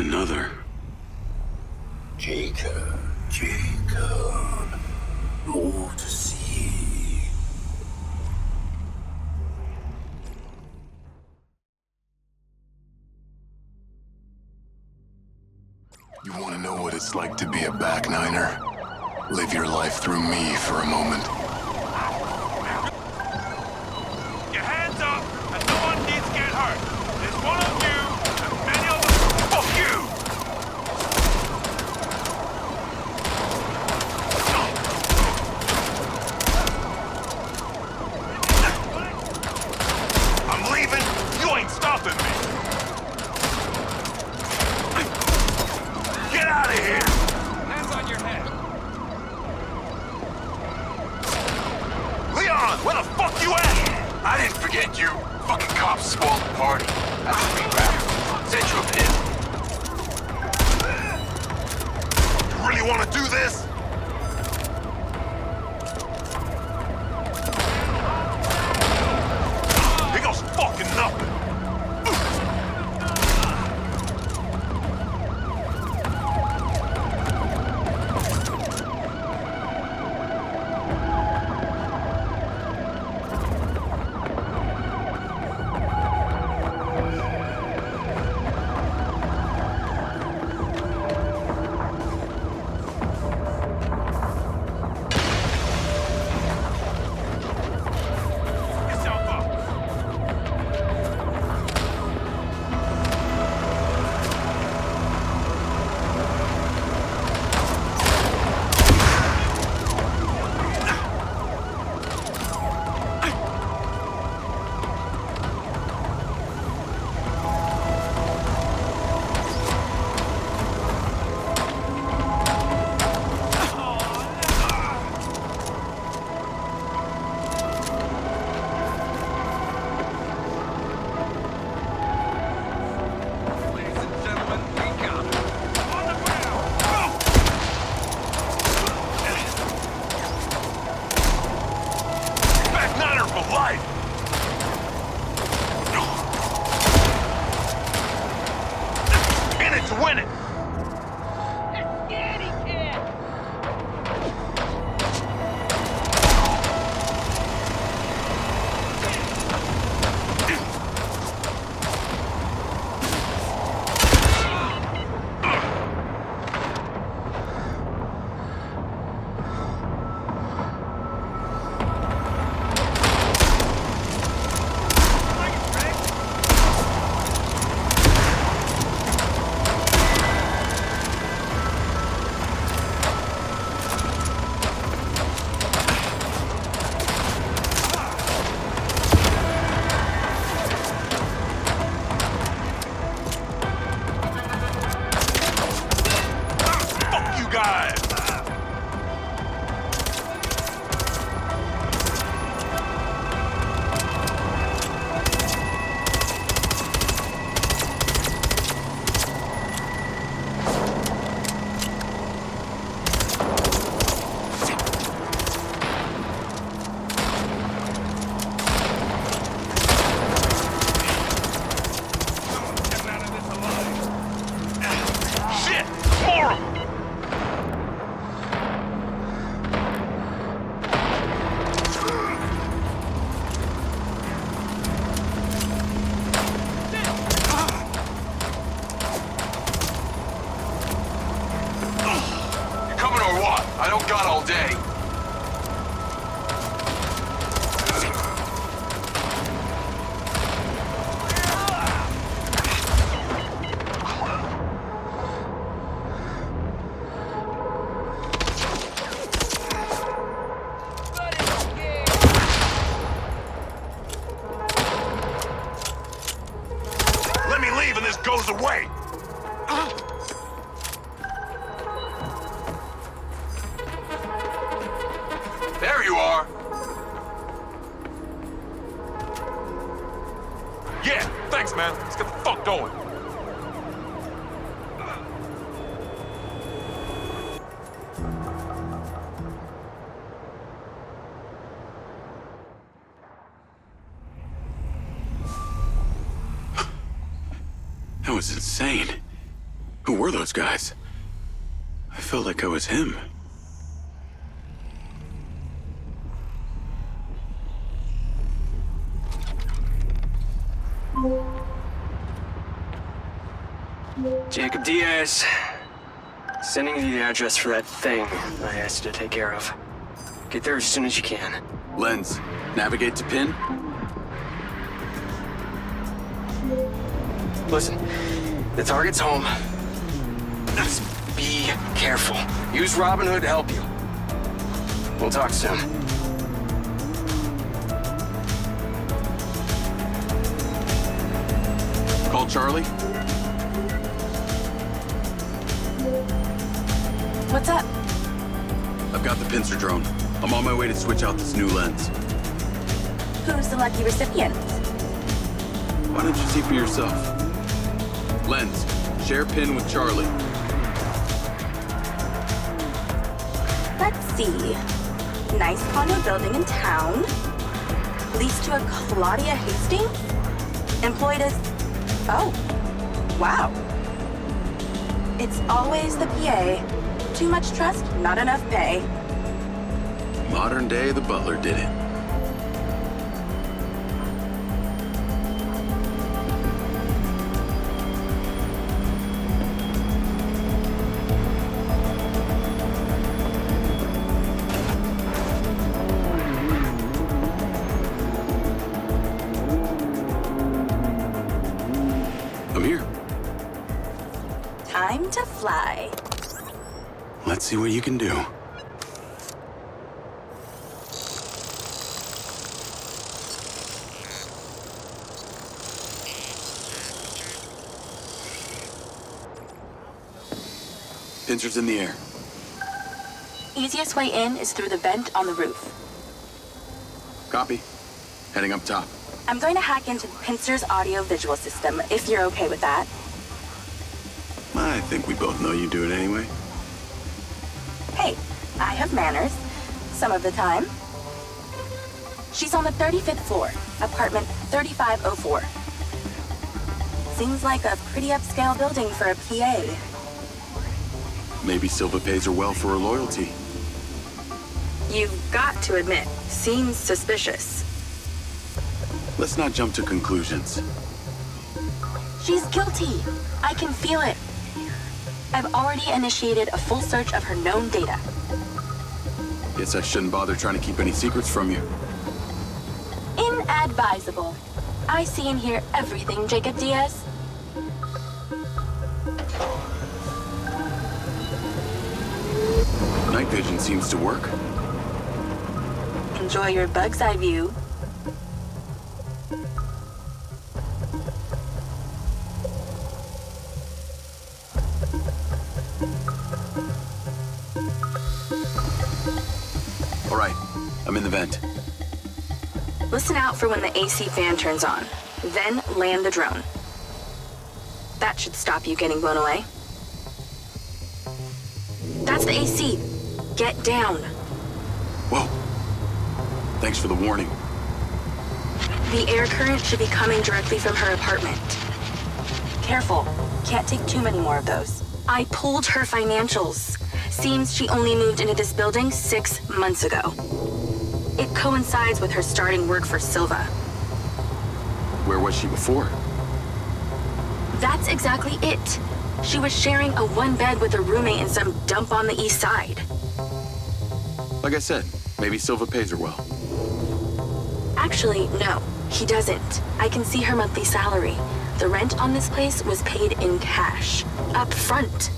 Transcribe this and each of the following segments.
Another. Jacob, more to see. You want to know what it's like to be a back niner? Live your life through me for a moment. Your hands up, and no one needs to get hurt. There's one of you, and many of them. Fuck you! I'm leaving. You ain't stopping me. Get out of here! Hands on your head. Leon, where the fuck you at? I didn't forget you. Fucking cops spoiled the party. That's a big rap. Sent you a pin. You really want to do this? Here goes fucking nothing. Yourself up. Ladies and gentlemen, we got it. On the ground. Back niner for life. In it to win it. Fuck you guys. Getting out of this alive. Shit! More of 'em. You coming or what? I don't got all day. Let me leave and this goes away. There you are. Yeah, thanks, man. Let's get the fuck going. That was insane. Who were those guys? I felt like I was him. Jacob Diaz. Sending you the address for that thing I asked you to take care of. Get there as soon as you can. Lens, navigate to pin. Listen, the target's home. Just be careful. Use Robin Hood to help you. We'll talk soon. Call Charlie. What's up? I've got the pincer drone. I'm on my way to switch out this new lens. Who's the lucky recipient? Why don't you see for yourself? Lens, share pin with Charlie. Let's see. Nice condo building in town. Leased to a Claudia Hastings? Employed as... Oh. Wow. It's always the PA. Too much trust, not enough pay. Modern day, the butler did it. I'm here. Time to fly. Let's see what you can do. Pincer's in the air. Easiest way in is through the vent on the roof. Copy. Heading up top. I'm going to hack into Pincer's audio-visual system, if you're okay with that. I think we both know you do it anyway. Hey, I have manners. Some of the time. She's on the 35th floor, apartment 3504. Seems like a pretty upscale building for a PA. Maybe Silva pays her well for her loyalty. You've got to admit, seems suspicious. Let's not jump to conclusions. She's guilty. I can feel it. I've already initiated a full search of her known data. Guess I shouldn't bother trying to keep any secrets from you. Inadvisable. I see and hear everything, Jacob Diaz. Night vision seems to work. Enjoy your bug's eye view. All right, I'm in the vent. Listen out for when the AC fan turns on. Then land the drone. That should stop you getting blown away. That's the AC. Get down. Whoa. Thanks for the warning. The air current should be coming directly from her apartment. Careful. Can't take too many more of those. I pulled her financials. Seems she only moved into this building 6 months ago. It coincides with her starting work for Silva. Where was she before? That's exactly it. She was sharing a one bed with a roommate in some dump on the east side. Like I said, maybe Silva pays her well. Actually, no, he doesn't. I can see her monthly salary. The rent on this place was paid in cash. Up front.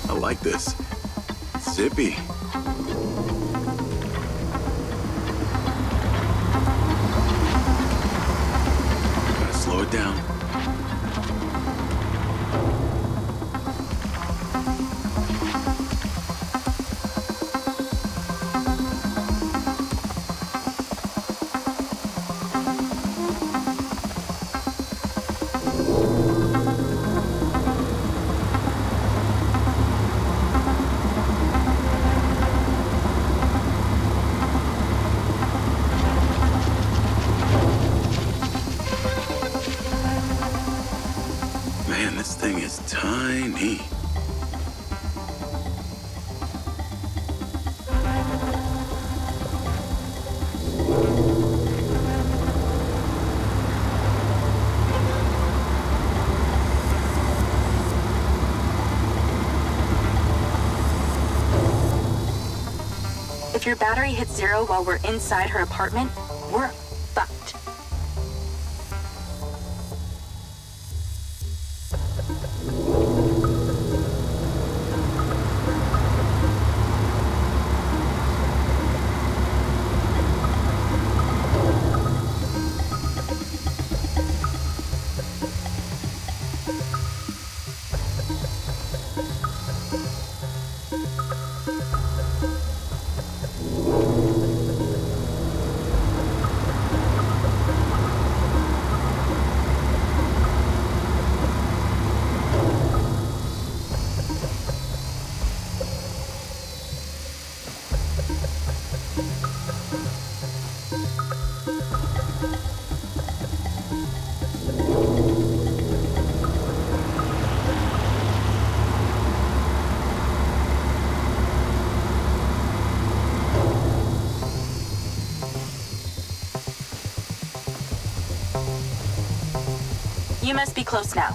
I like this. Zippy. Gotta slow it down. thing is tiny. If your battery hits 0 while we're inside her apartment, we're fucked. You must be close now.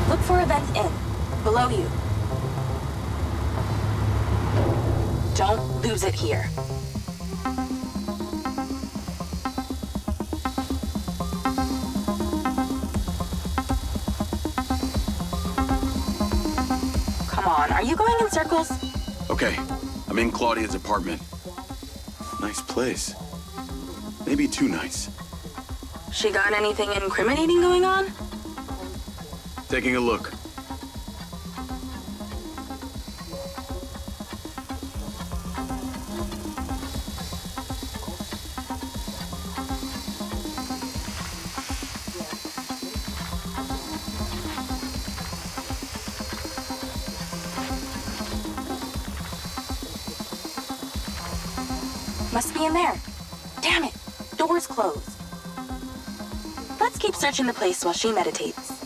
Look for a vent in, below you. Don't lose it here. Come on, are you going in circles? Okay, I'm in Claudia's apartment. Nice place. Maybe too nice. She got anything incriminating going on? Taking a look. Must be in there. Damn it, door's closed. Let's keep searching the place while she meditates.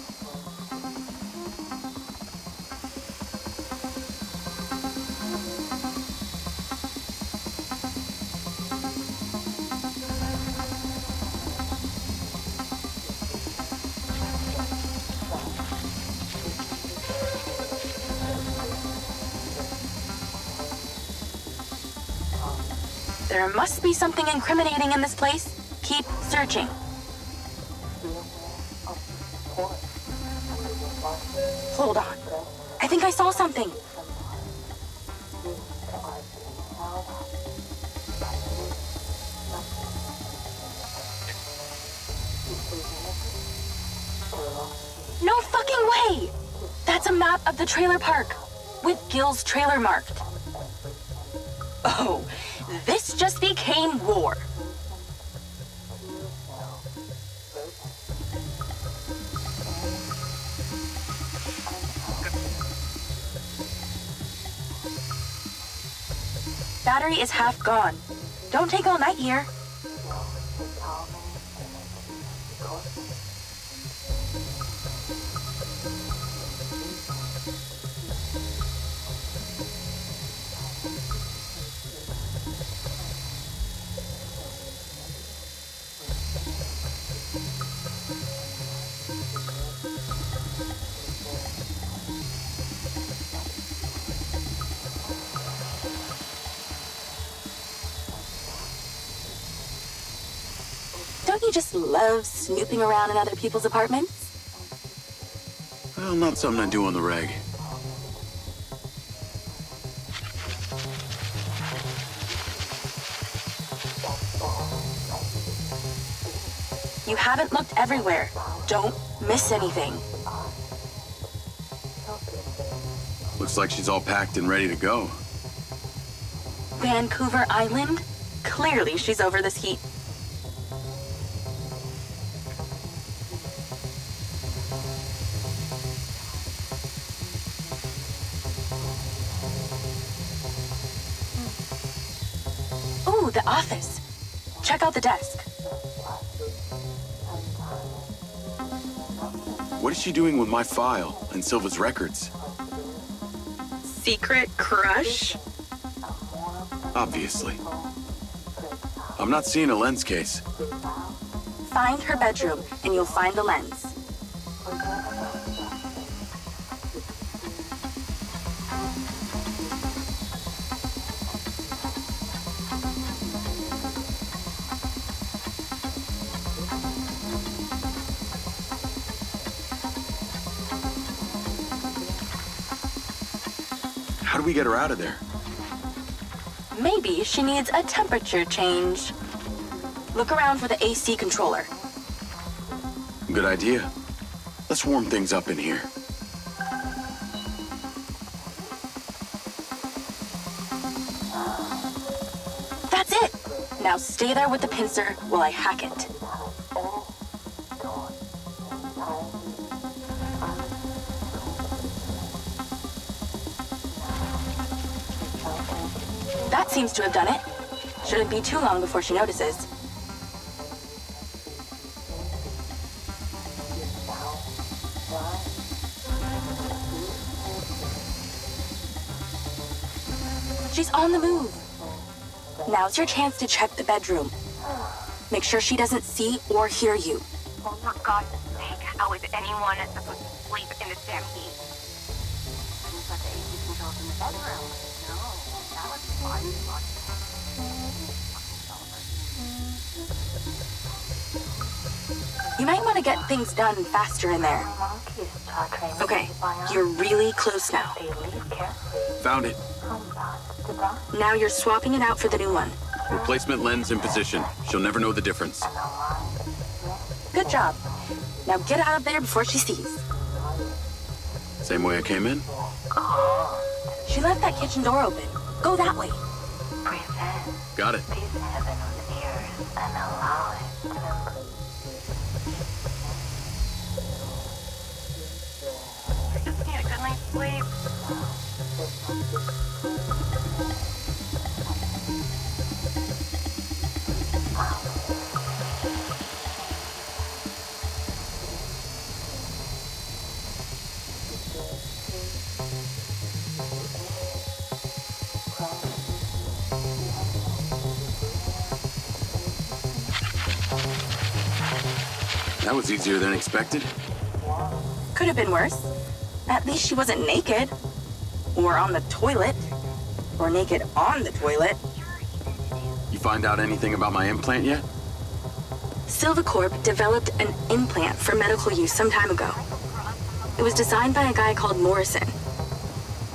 There must be something incriminating in this place. Keep searching. Hold on. I think I saw something. No fucking way! That's a map of the trailer park, with Gil's trailer marked. Oh, this just became war. Battery is half gone. Don't take all night here. Don't you just love snooping around in other people's apartments? Well, not something I do on the reg. You haven't looked everywhere. Don't miss anything. Looks like she's all packed and ready to go. Vancouver Island? Clearly she's over this heat. Ooh, the office. Check out the desk. What is she doing with my file and Silva's records? Secret crush? Obviously. I'm not seeing a lens case. Find her bedroom, and you'll find the lens. How do we get her out of there? Maybe she needs a temperature change. Look around for the AC controller. Good idea. Let's warm things up in here. That's it! Now stay there with the pincer while I hack it. That seems to have done it. Shouldn't be too long before she notices. She's on the move. Now's your chance to check the bedroom. Make sure she doesn't see or hear you. Oh, for God's sake, how is anyone supposed to sleep in this damn heat? But the AC controls in the bedroom. No, that would be fun. You might want to get things done faster in there. Okay, you're really close now. Found it. Now you're swapping it out for the new one. Replacement lens in position. She'll never know the difference. Good job. Now get out of there before she sees. Same way I came in? She left that kitchen door open. Go that way. Got it. Just need a good night's sleep. That was easier than expected. Could have been worse. At least she wasn't naked. Or on the toilet. Or naked on the toilet. You find out anything about my implant yet? Silvacorp developed an implant for medical use some time ago. It was designed by a guy called Morrison.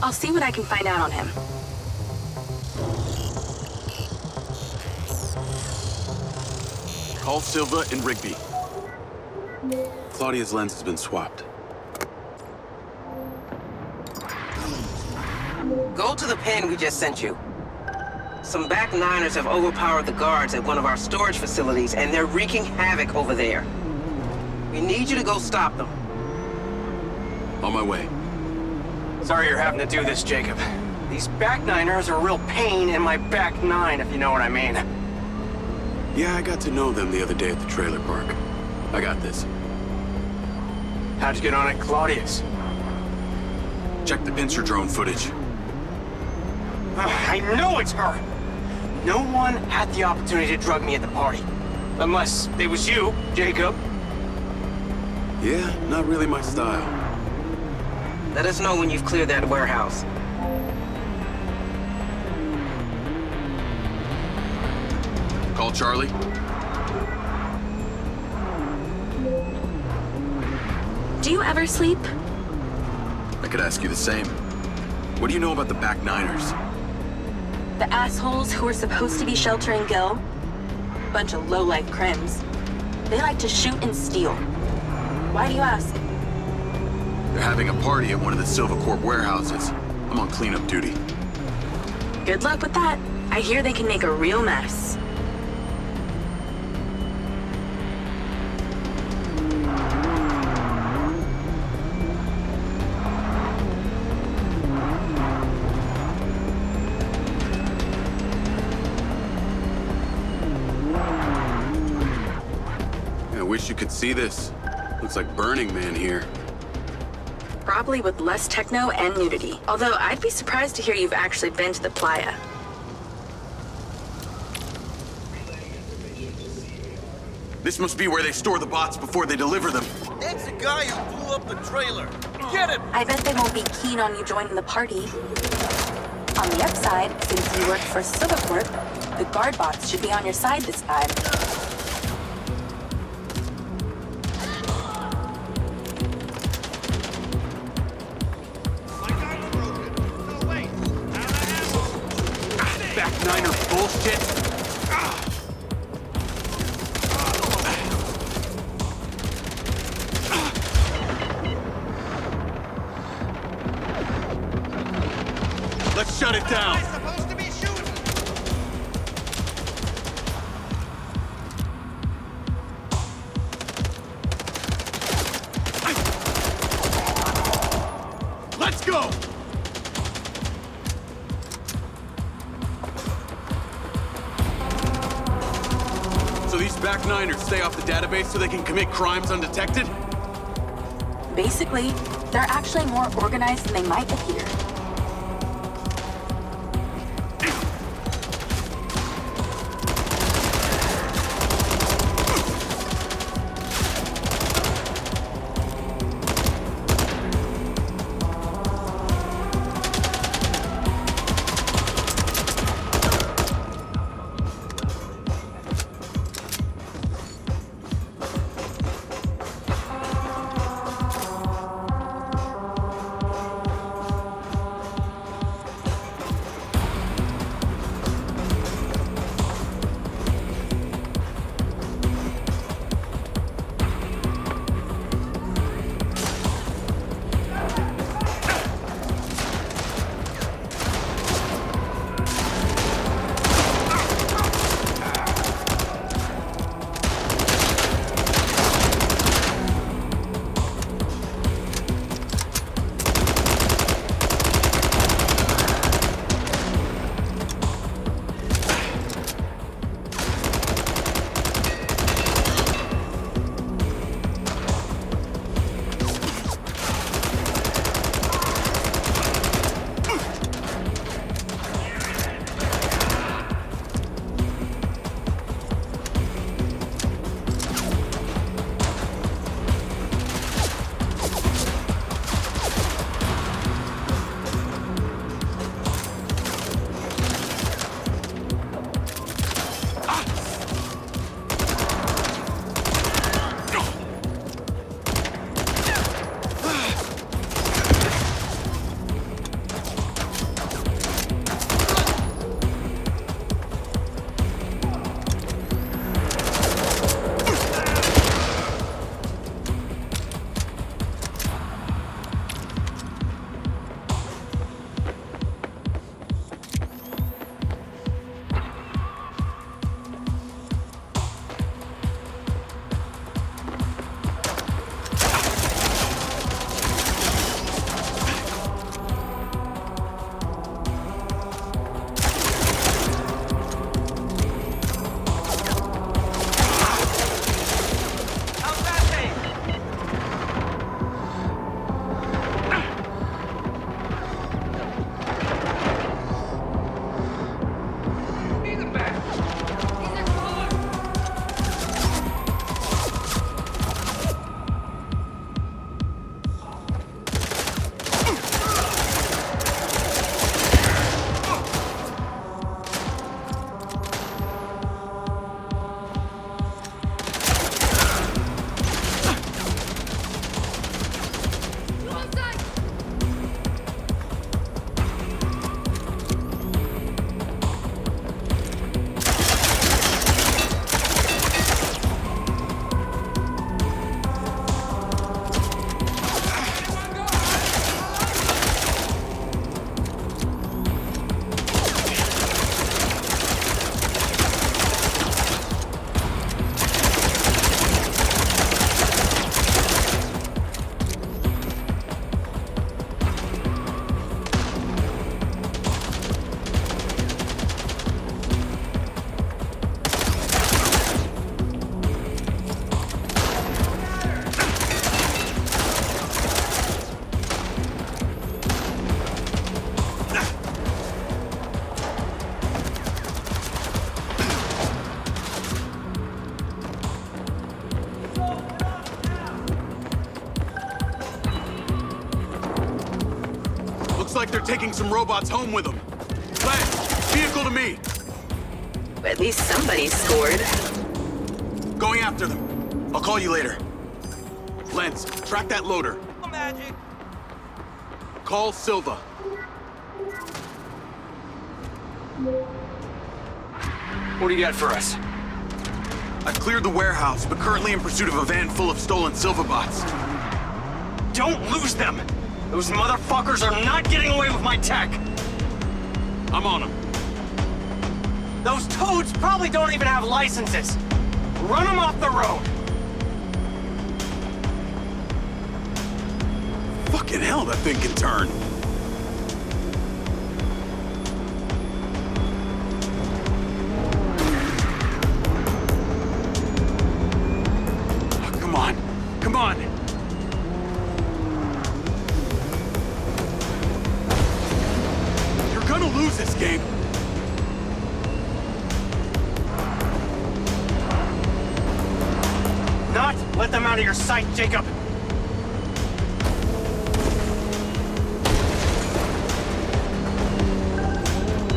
I'll see what I can find out on him. Call Silva and Rigby. Claudia's lens has been swapped. Go to the pen we just sent you. Some back niners have overpowered the guards at one of our storage facilities, and they're wreaking havoc over there. We need you to go stop them. On my way. Sorry you're having to do this, Jacob. These back niners are a real pain in my back nine, if you know what I mean. Yeah, I got to know them the other day at the trailer park. I got this. How'd you get on at Claudia's? Check the pincer drone footage. I know it's her! No one had the opportunity to drug me at the party. Unless it was you, Jacob. Yeah, not really my style. Let us know when you've cleared that warehouse. Call Charlie. Do you ever sleep? I could ask you the same. What do you know about the back niners? The assholes who were supposed to be sheltering Gil? Bunch of low-life crims. They like to shoot and steal. Why do you ask? They're having a party at one of the Silvacorp warehouses. I'm on cleanup duty. Good luck with that. I hear they can make a real mess. I wish you could see this. Looks like Burning Man here. Probably with less techno and nudity. Although I'd be surprised to hear you've actually been to the playa. This must be where they store the bots before they deliver them. That's the guy who blew up the trailer. Get him! I bet they won't be keen on you joining the party. On the upside, since you work for Silverport, the guard bots should be on your side this time. My gun's broken. No, wait. Out of ammo. Back niner bullshit. Let's shut it down. Am I supposed to be shooting? Let's go. So these back niners stay off the database so they can commit crimes undetected? Basically, they're actually more organized than they might appear. like they're taking some robots home with them. Lance, vehicle to me. At least somebody scored. Going after them. I'll call you later. Lance, track that loader. Magic. Call Silva. What do you got for us? I've cleared the warehouse, but currently in pursuit of a van full of stolen Silva bots. Don't lose them! Those motherfuckers are not getting away with my tech! I'm on them. Those toads probably don't even have licenses! Run them off the road! Fucking hell, that thing can turn. Oh, come on. Come on. You're gonna lose this game. Not let them out of your sight, Jacob!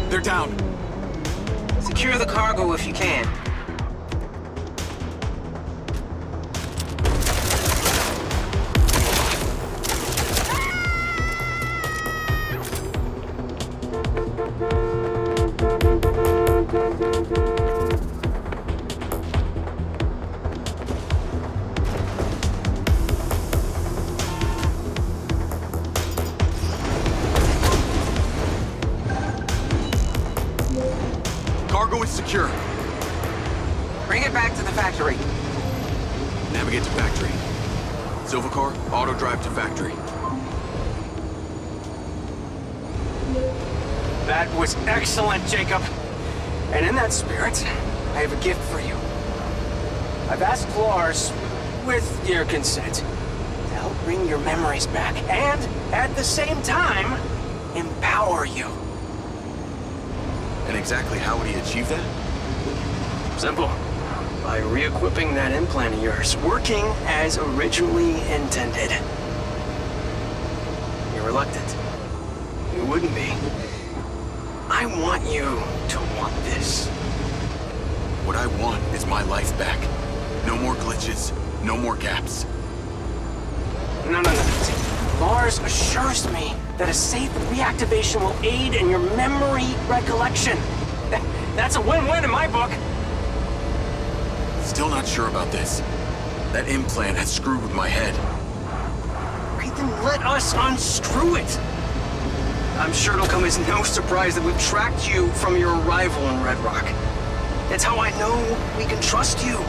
They're down. Secure the cargo if you can. Cargo is secure. Bring it back to the factory. Navigate to factory. Silva car, auto drive to factory. That was excellent, Jacob. And in that spirit, I have a gift for you. I've asked Lars, with your consent, to help bring your memories back and, at the same time, empower you. And exactly how would he achieve that? Simple. By re-equipping that implant of yours, working as originally intended. You're reluctant. You wouldn't be. I want you to want this. What I want is my life back. No more glitches, no more gaps. No. See, Lars assures me that a safe reactivation will aid in your memory recollection. That's a win-win in my book. Still not sure about this. That implant has screwed with my head. Then let us unscrew it. I'm sure it'll come as no surprise that we've tracked you from your arrival in Red Rock. That's how I know we can trust you.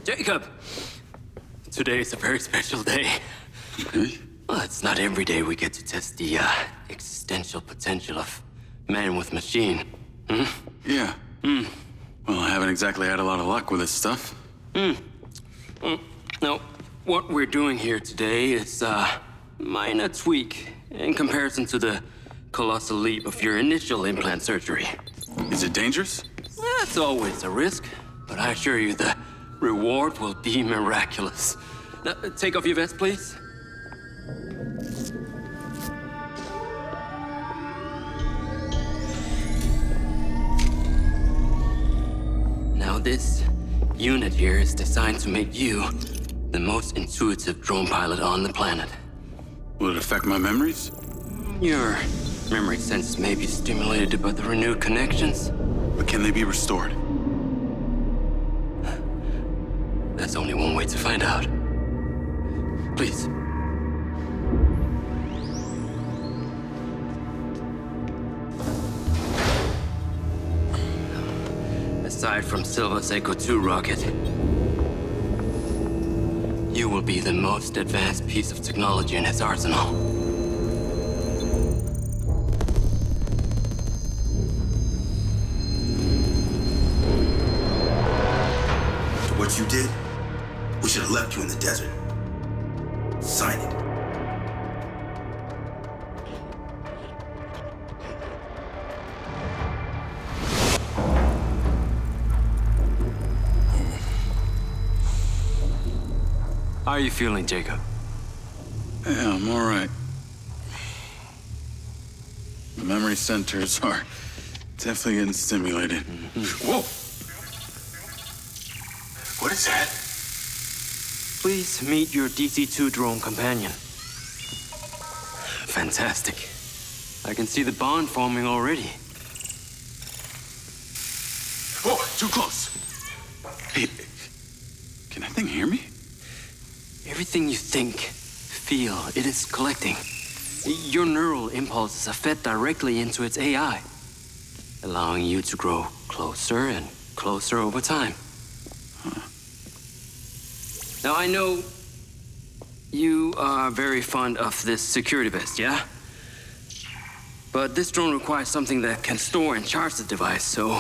Jacob! Today is a very special day. Okay. Well, it's not every day we get to test the existential potential of man with machine. Hmm? Yeah. Well, I haven't exactly had a lot of luck with this stuff. Now, what we're doing here today is a minor tweak in comparison to the colossal leap of your initial implant surgery. Is it dangerous? That's always a risk, but I assure you the reward will be miraculous. Now, take off your vest, please. Now, this unit here is designed to make you the most intuitive drone pilot on the planet. Will it affect my memories? Your memory sense may be stimulated by the renewed connections. But can they be restored? There's only one way to find out. Please. Aside from Silva's Echo 2 rocket, you will be the most advanced piece of technology in his arsenal. What you did, we should have left you in the desert. Sign it. How are you feeling, Jacob? Yeah, I'm all right. The memory centers are definitely getting stimulated. Whoa! What is that? Please meet your DC-2 drone companion. Fantastic. I can see the bond forming already. Whoa, too close. Hey, can that thing hear me? Everything you think, feel, it is collecting. Your neural impulses are fed directly into its AI, allowing you to grow closer and closer over time. Now, I know you are very fond of this security vest, yeah? But this drone requires something that can store and charge the device, so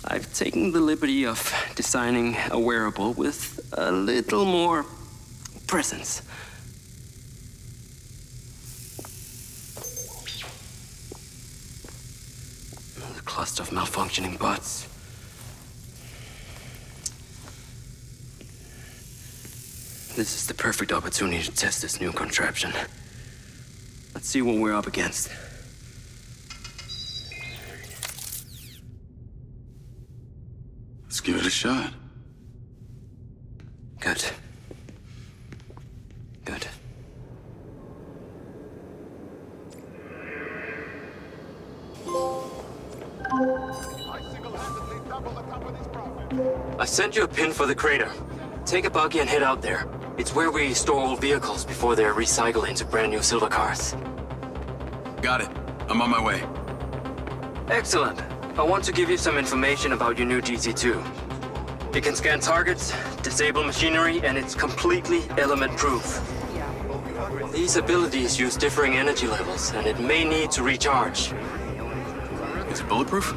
I've taken the liberty of designing a wearable with a little more presence. The cluster of malfunctioning bots. This is the perfect opportunity to test this new contraption. Let's see what we're up against. Let's give it a shot. Good. Good. I sent you a pin for the crater. Take a buggy and head out there. It's where we store old vehicles before they're recycled into brand new silver cars. Got it. I'm on my way. Excellent. I want to give you some information about your new DC-2. It can scan targets, disable machinery, and it's completely element-proof. These abilities use differing energy levels, and it may need to recharge. Is it bulletproof?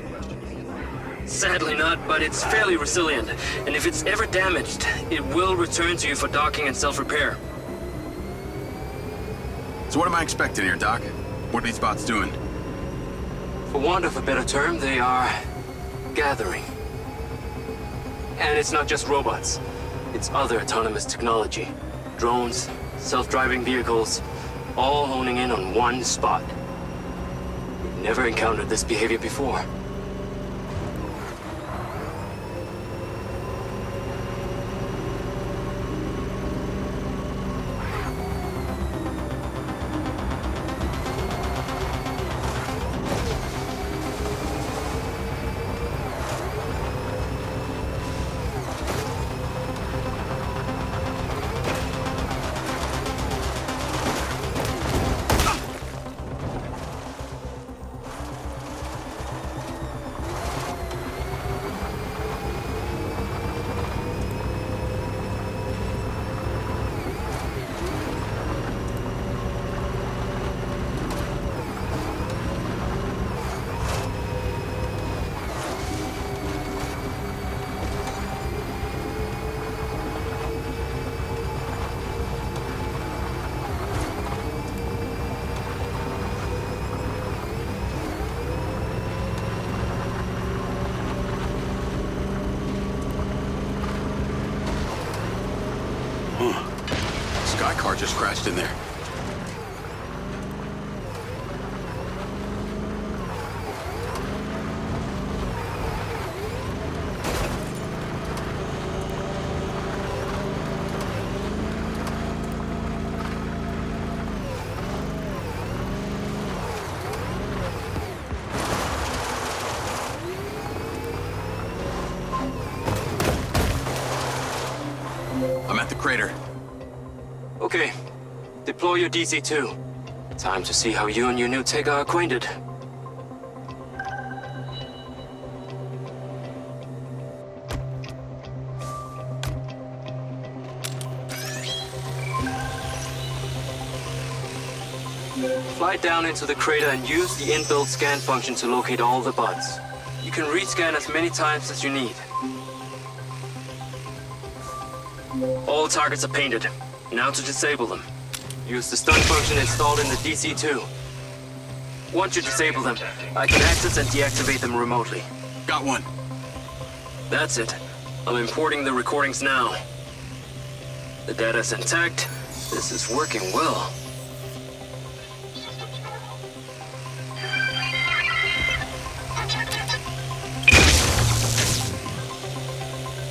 Sadly not, but it's fairly resilient, and if it's ever damaged, it will return to you for docking and self-repair. So what am I expecting here, Doc? What are these bots doing? For want of a better term, they are gathering. And it's not just robots. It's other autonomous technology. Drones, self-driving vehicles, all honing in on one spot. We've never encountered this behavior before. car just crashed in there. I'm at the crater. Okay. Deploy your DC-2. Time to see how you and your new tech are acquainted. Fly down into the crater and use the inbuilt scan function to locate all the buds. You can rescan as many times as you need. All targets are painted. Now to disable them. Use the stun function installed in the DC-2. Once you disable them, I can access and deactivate them remotely. Got one. That's it. I'm importing the recordings now. The data's intact. This is working well.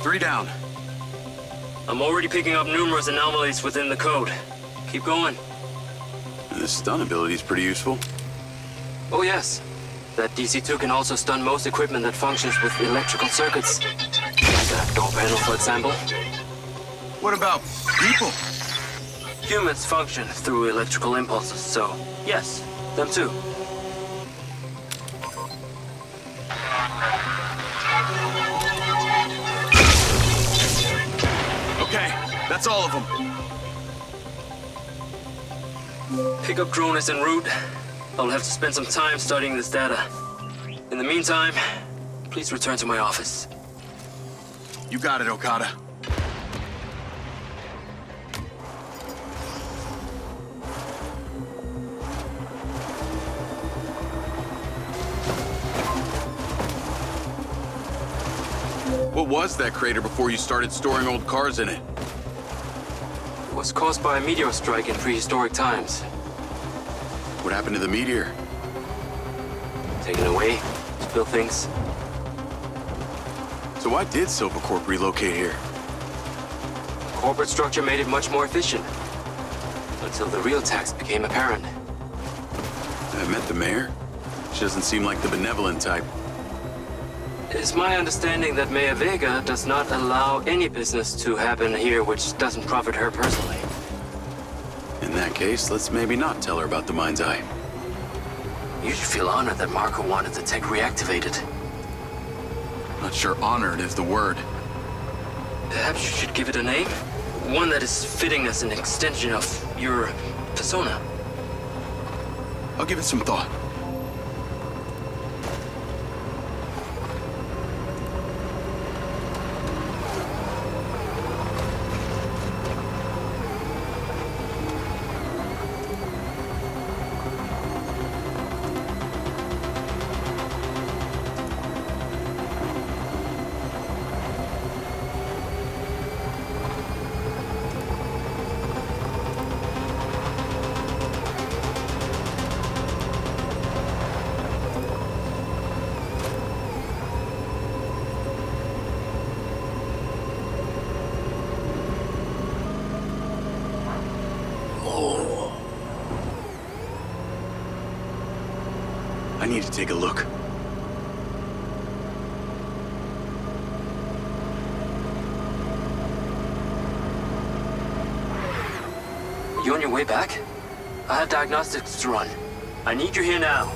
Three down. I'm already picking up numerous anomalies within the code. Keep going. This stun ability is pretty useful. Oh yes. That DC-2 can also stun most equipment that functions with electrical circuits. Like a door panel, for example. What about people? Humans function through electrical impulses, so yes, them too. Okay, that's all of them. Pickup drone is en route. I'll have to spend some time studying this data. In the meantime, please return to my office. You got it, Okada. What was that crater before you started storing old cars in it? It was caused by a meteor strike in prehistoric times. What happened to the meteor? Taken away to build things. So why did Silver Corp relocate here? Corporate structure made it much more efficient. Until the real tax became apparent. I met the mayor. She doesn't seem like the benevolent type. It is my understanding that Mayor Vega does not allow any business to happen here which doesn't profit her personally. In that case, let's maybe not tell her about the Mindseye. You should feel honored that Marco wanted the tech reactivated. Not sure honored is the word. Perhaps you should give it a name? One that is fitting as an extension of your persona. I'll give it some thought. I need to take a look. You on your way back? I have diagnostics to run. I need you here now.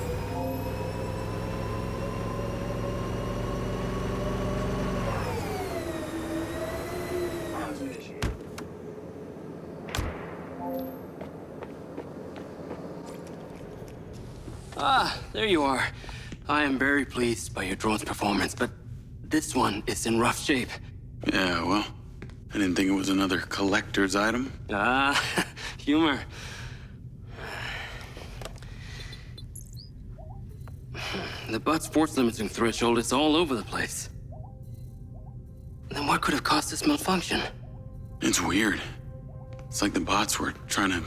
Ah, there you are. I am very pleased by your drone's performance, but this one is in rough shape. Yeah, well, I didn't think it was another collector's item. Ah, humor. The butt sports limiting threshold is all over the place. Then what could have caused this malfunction? It's weird. It's like the bots were trying to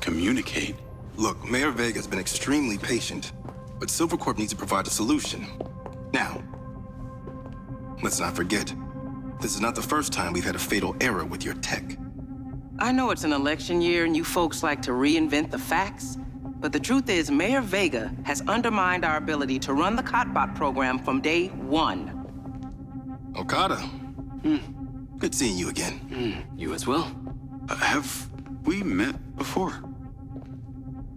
communicate. Look, Mayor Vega's been extremely patient, but Silvercorp needs to provide a solution. Now, let's not forget, this is not the first time we've had a fatal error with your tech. I know it's an election year and you folks like to reinvent the facts, but the truth is Mayor Vega has undermined our ability to run the Cotbot program from day one. Okada. Good seeing you again. You as well. Have we met before?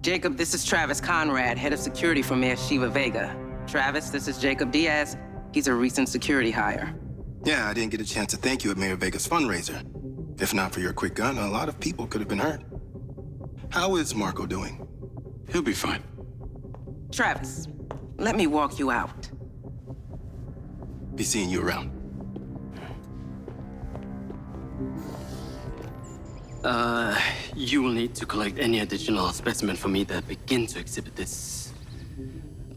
Jacob, this is Travis Conrad, head of security for Mayor Shiva Vega. Travis, this is Jacob Diaz. He's a recent security hire. Yeah, I didn't get a chance to thank you at Mayor Vega's fundraiser. If not for your quick gun, a lot of people could have been hurt. How is Marco doing? He'll be fine. Travis, let me walk you out. Be seeing you around. You will need to collect any additional specimen for me that begin to exhibit this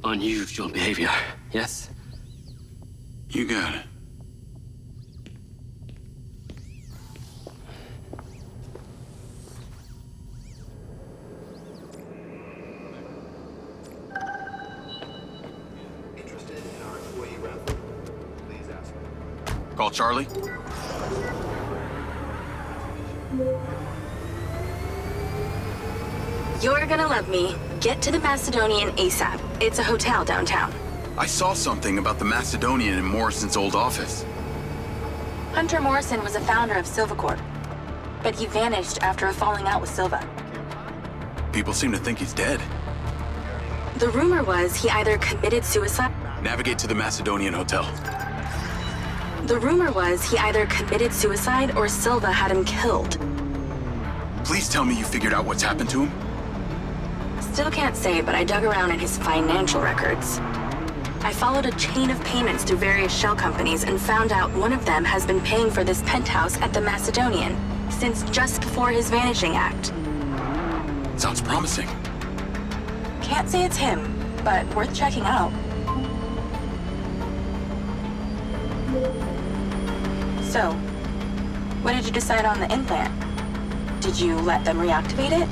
unusual behavior, yes? You got it. Interested in our employee raffle? Please ask. Call Charlie. You're gonna love me. Get to the Macedonian ASAP. It's a hotel downtown. I saw something about the Macedonian in Morrison's old office. Hunter Morrison was a founder of Silvercorp, but he vanished after a falling out with Silva. People seem to think he's dead. The rumor was he either committed suicide. Navigate to the Macedonian hotel. The rumor was he either committed suicide or Silva had him killed. Please tell me you figured out what's happened to him. Still can't say, but I dug around in his financial records. I followed a chain of payments through various shell companies and found out one of them has been paying for this penthouse at the Macedonian since just before his vanishing act. Sounds promising. Can't say it's him, but worth checking out. So, what did you decide on the implant? Did you let them reactivate it?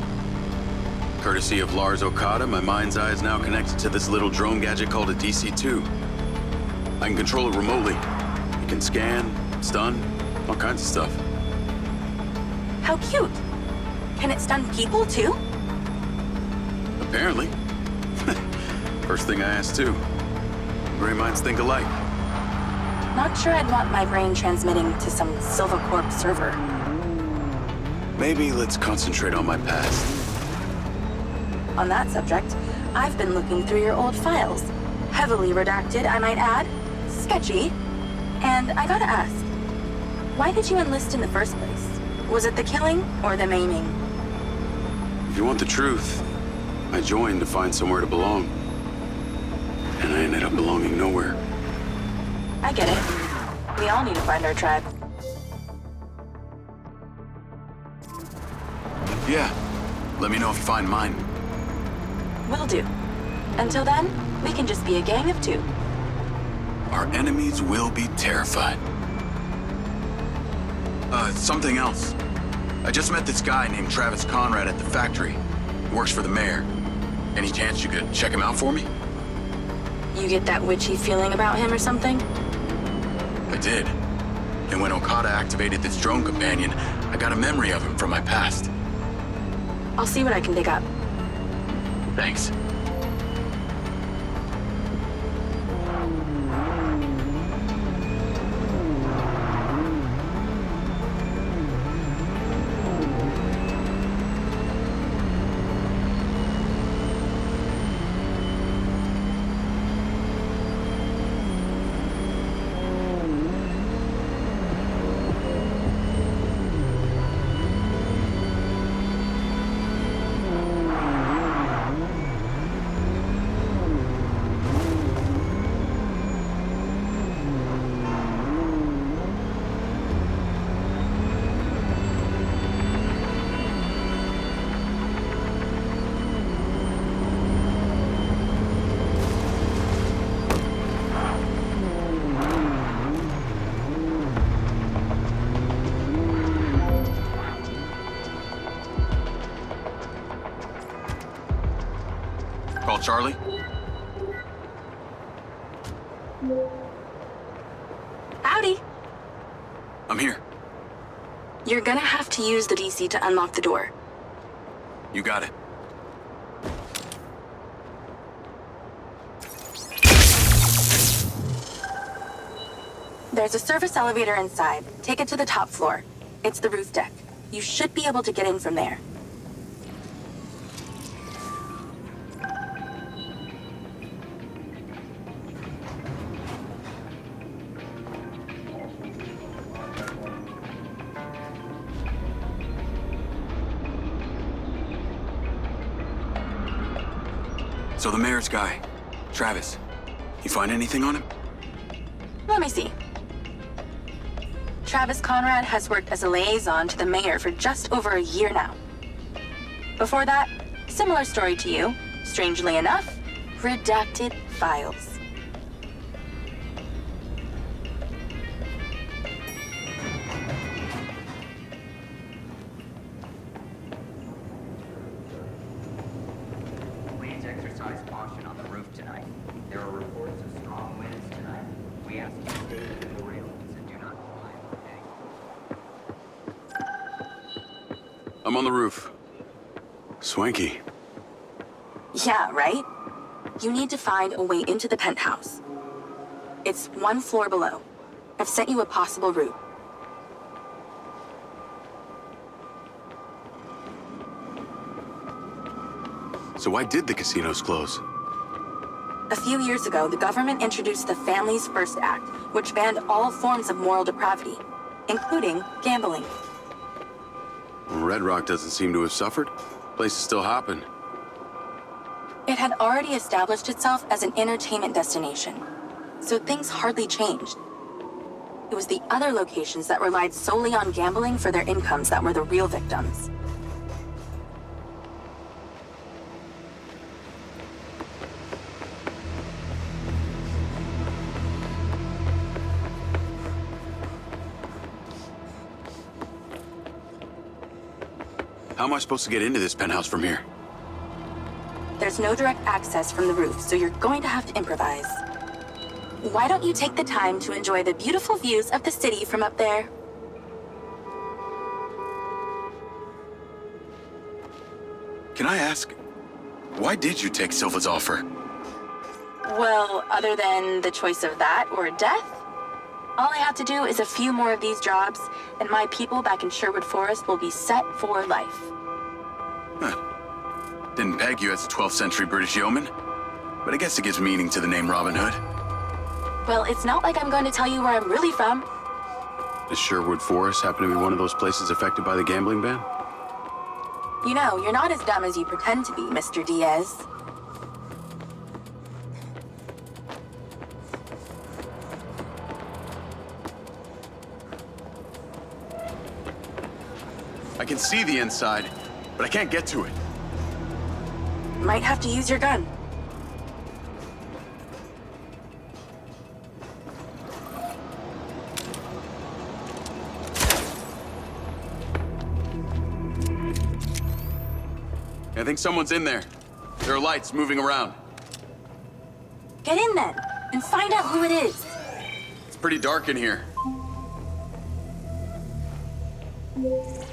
Courtesy of Lars Okada, my Mindseye is now connected to this little drone gadget called a DC-2. I can control it remotely. It can scan, stun, all kinds of stuff. How cute. Can it stun people too? Apparently. First thing I asked too. Gray minds think alike. Not sure I'd want my brain transmitting to some Silvercorp server. Maybe let's concentrate on my past. On that subject, I've been looking through your old files. Heavily redacted, I might add. Sketchy. And I gotta ask, why did you enlist in the first place? Was it the killing or the maiming? If you want the truth, I joined to find somewhere to belong. And I ended up belonging nowhere. I get it. We all need to find our tribe. Yeah. Let me know if you find mine. Will do. Until then, we can just be a gang of two. Our enemies will be terrified. Something else. I just met this guy named Travis Conrad at the factory. He works for the mayor. Any chance you could check him out for me? You get that witchy feeling about him or something? I did. And when Okada activated this drone companion, I got a memory of him from my past. I'll see what I can dig up. Thanks. Charlie? Howdy. I'm here. You're gonna have to use the DC to unlock the door. You got it. There's a service elevator inside. Take it to the top floor. It's the roof deck. You should be able to get in from there. So the mayor's guy, Travis, you find anything on him? Let me see. Travis Conrad has worked as a liaison to the mayor for just over a year now. Before that, similar story to you. Strangely enough, redacted files. Please exercise caution on the roof tonight. There are reports of strong winds tonight. We ask you to stay within the railings and do not climb any. I'm on the roof. Swanky. Yeah, right? You need to find a way into the penthouse. It's one floor below. I've sent you a possible route. So why did the casinos close? A few years ago, the government introduced the Families First Act, which banned all forms of moral depravity, including gambling. Red Rock doesn't seem to have suffered. Place is still hopping. It had already established itself as an entertainment destination, so things hardly changed. It was the other locations that relied solely on gambling for their incomes that were the real victims. How am I supposed to get into this penthouse from here? There's no direct access from the roof, so you're going to have to improvise. Why don't you take the time to enjoy the beautiful views of the city from up there? Can I ask, why did you take Silva's offer? Well, other than the choice of that or death, all I have to do is a few more of these jobs, and my people back in Sherwood Forest will be set for life. Huh. Didn't peg you as a 12th century British yeoman, but I guess it gives meaning to the name Robin Hood. Well, it's not like I'm going to tell you where I'm really from. Does Sherwood Forest happen to be one of those places affected by the gambling ban? You know, you're not as dumb as you pretend to be, Mr. Diaz. I can see the inside, but I can't get to it. Might have to use your gun. I think someone's in there. There are lights moving around. Get in then, and find out who it is. It's pretty dark in here.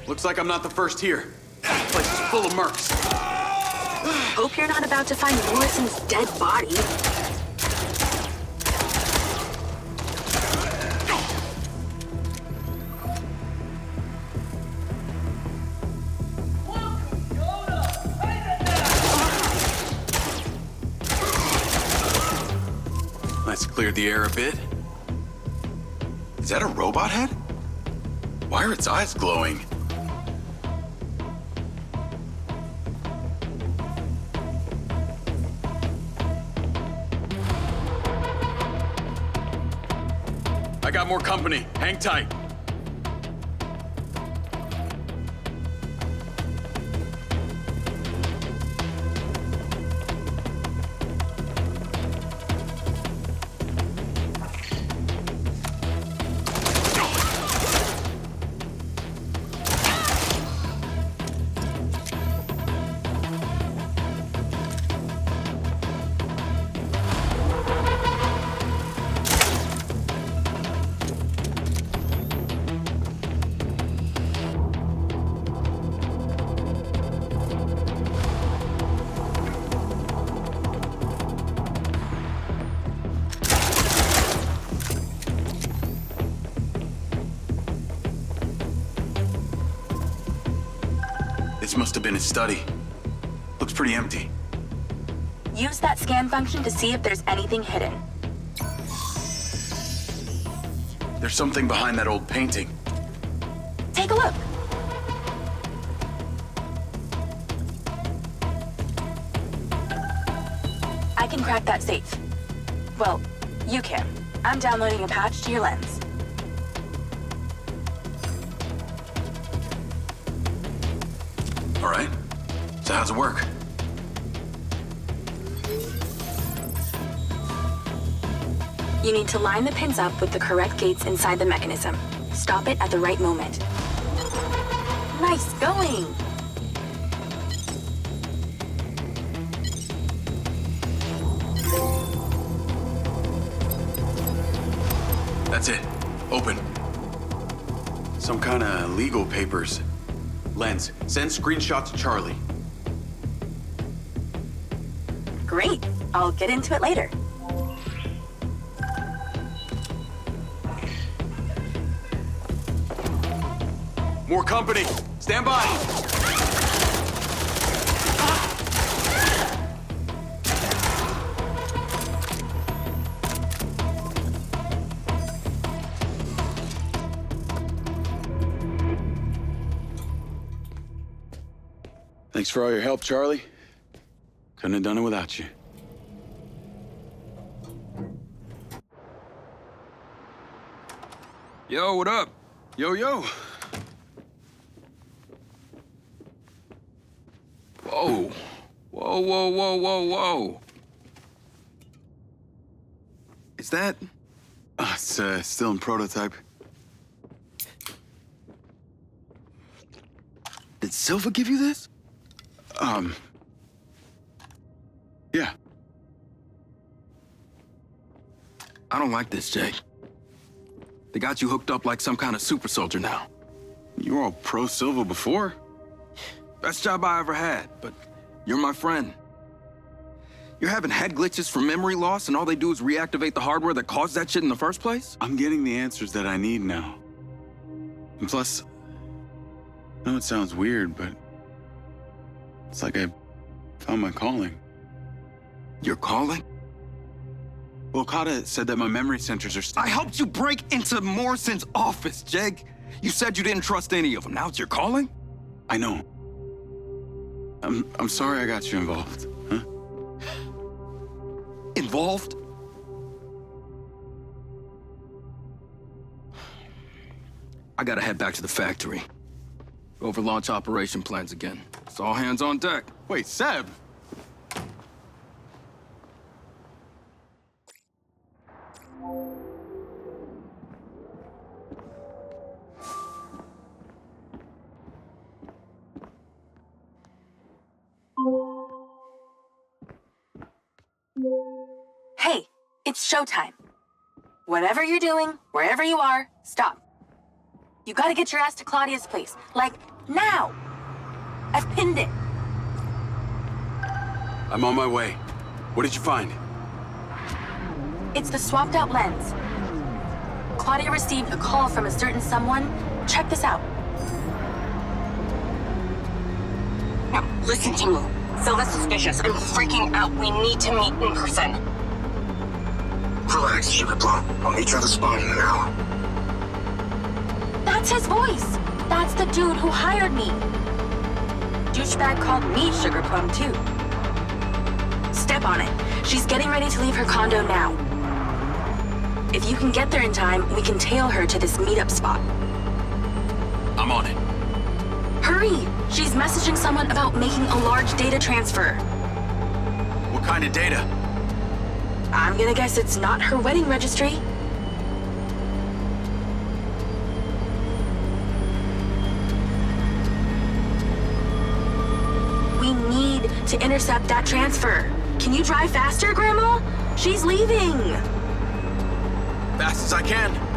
Looks like I'm not the first here. This place is full of mercs. Hope you're not about to find Morrison's dead body. Let's clear the air a bit. Is that a robot head? Why are its eyes glowing? I got more company. Hang tight. This must have been his study. Looks pretty empty. Use that scan function to see if there's anything hidden. There's something behind that old painting. Take a look. I can crack that safe. Well, you can. I'm downloading a patch to your lens. All right. So how's it work? You need to line the pins up with the correct gates inside the mechanism. Stop it at the right moment. Nice going! That's it. Open. Some kind of legal papers. Lens, send screenshot to Charlie. Great. I'll get into it later. More company. Stand by. Thanks for all your help, Charlie. Couldn't have done it without you. Yo, what up? Yo, yo. Whoa. Whoa, whoa, whoa, whoa, whoa. Is that? It's still in prototype. Did Silva give you this? Yeah. I don't like this, Jake. They got you hooked up like some kind of super soldier now. You were all pro Silva before? Best job I ever had, but you're my friend. You're having head glitches from memory loss, and all they do is reactivate the hardware that caused that shit in the first place? I'm getting the answers that I need now. And plus, I know it sounds weird, but it's like I found my calling. Your calling? Well, Okada said that my memory centers are still... I helped you break into Morrison's office, Jake. You said you didn't trust any of them. Now it's your calling? I know. I'm sorry I got you involved, huh? Involved? I gotta head back to the factory. Go over launch operation plans again. It's all hands on deck. Wait, Seb! Hey, it's showtime. Whatever you're doing, wherever you are, stop. You gotta get your ass to Claudia's place. Like, now! I've pinned it. I'm on my way. What did you find? It's the swapped out lens. Claudia received a call from a certain someone. Check this out. Now, listen to me. Silva's suspicious. I'm freaking out. We need to meet in person. Relax, Sugar Plum. I'll meet you at the spot in an hour. That's his voice. That's the dude who hired me. Douchebag called me Sugar Plum, too. Step on it. She's getting ready to leave her condo now. If you can get there in time, we can tail her to this meetup spot. I'm on it. Hurry! She's messaging someone about making a large data transfer. What kind of data? I'm gonna guess it's not her wedding registry. We need to intercept that transfer. Can you drive faster, Grandma? She's leaving. Fast as I can.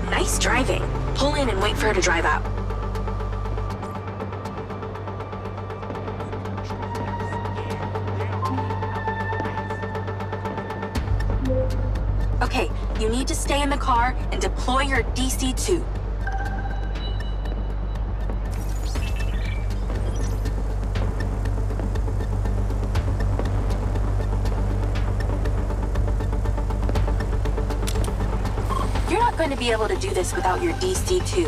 Nice driving. Pull in and wait for her to drive out. Okay, you need to stay in the car and deploy your DC-2. You're not going to be able to do this without your DC-2.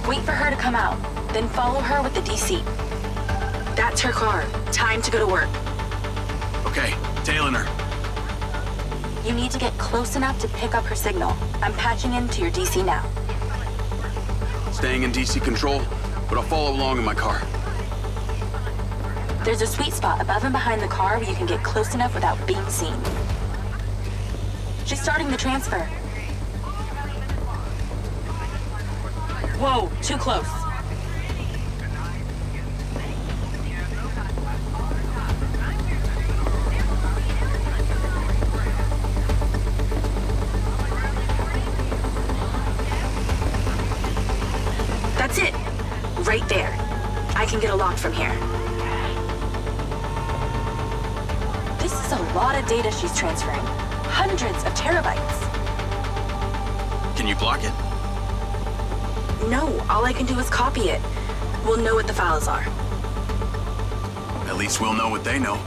Wait for her to come out, then follow her with the DC. That's her car. Time to go to work. Okay, tailing her. You need to get close enough to pick up her signal. I'm patching into your DC now. Staying in DC control, but I'll follow along in my car. There's a sweet spot above and behind the car where you can get close enough without being seen. She's starting the transfer. Whoa, too close. That's it. Right there. I can get a lock from here. This is a lot of data she's transferring. Hundreds of terabytes. Can you block it? No, all I can do is copy it. We'll know what the files are. At least we'll know what they know.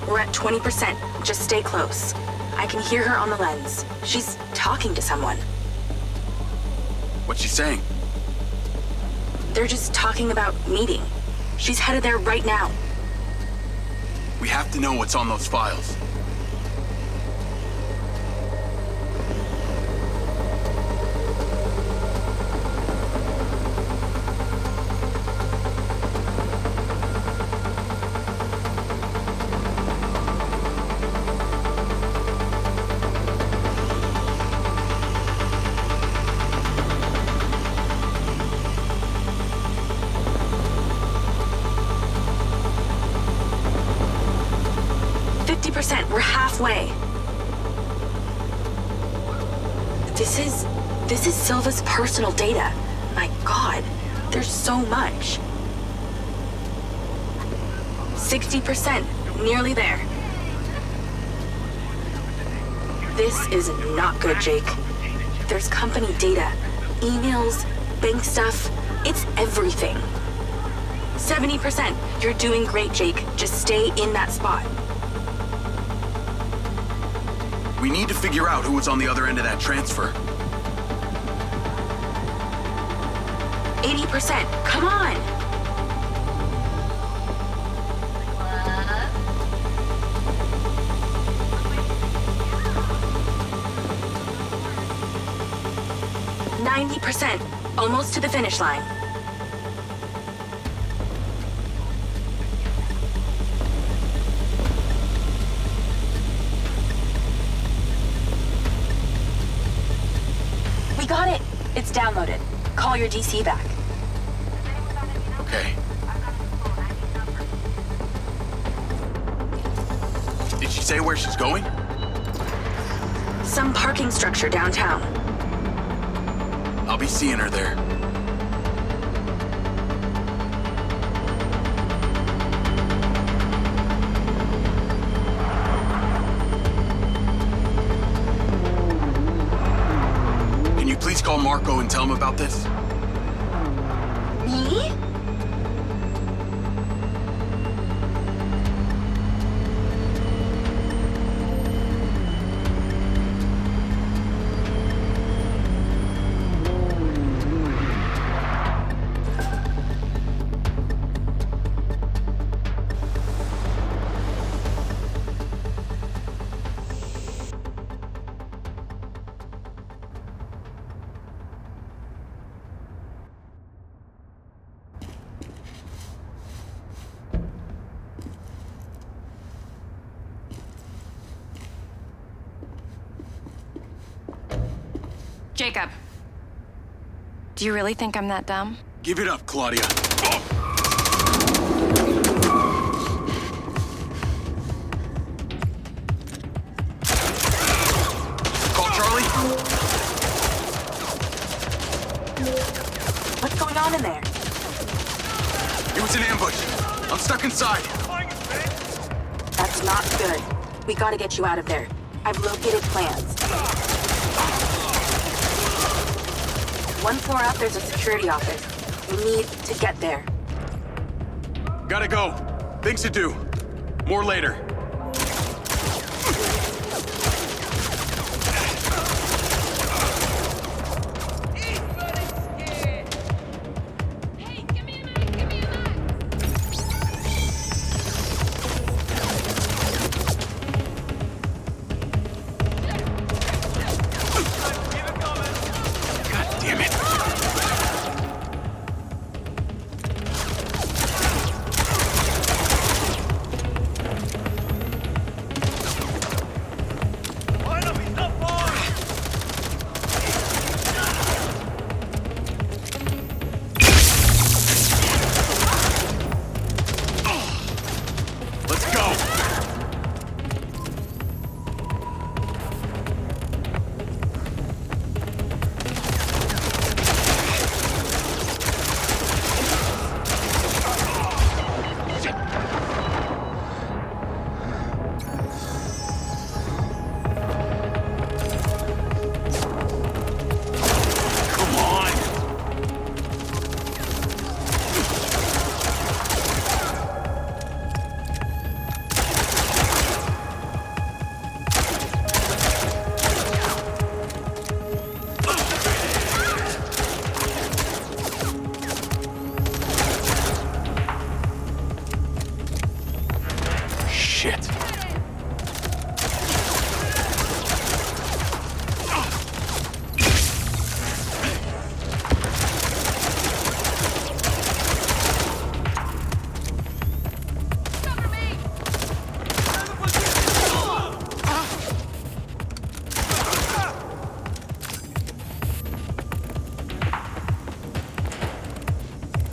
We're at 20%. Just stay close. I can hear her on the lens. She's talking to someone. What's she saying? They're just talking about meeting. She's headed there right now. We have to know what's on those files. We're halfway. This is Silva's personal data. My God, there's so much. 60%, nearly there. This is not good, Jake. There's company data, emails, bank stuff. It's everything. 70%. You're doing great, Jake. Just stay in that spot. We need to figure out who was on the other end of that transfer. 80%. Come on! %. Almost to the finish line. We got it! It's downloaded. Call your DC back. Okay. Did she say where she's going? Some parking structure downtown. I'll be seeing her there. Can you please call Marco and tell him about this? Me? Jacob. Do you really think I'm that dumb? Give it up, Claudia. Call Charlie. What's going on in there? It was an ambush. I'm stuck inside. That's Not good. We gotta get you out of there. I've located plans. One floor up, there's a security office. We need to get there. Gotta go. Things to do. More later.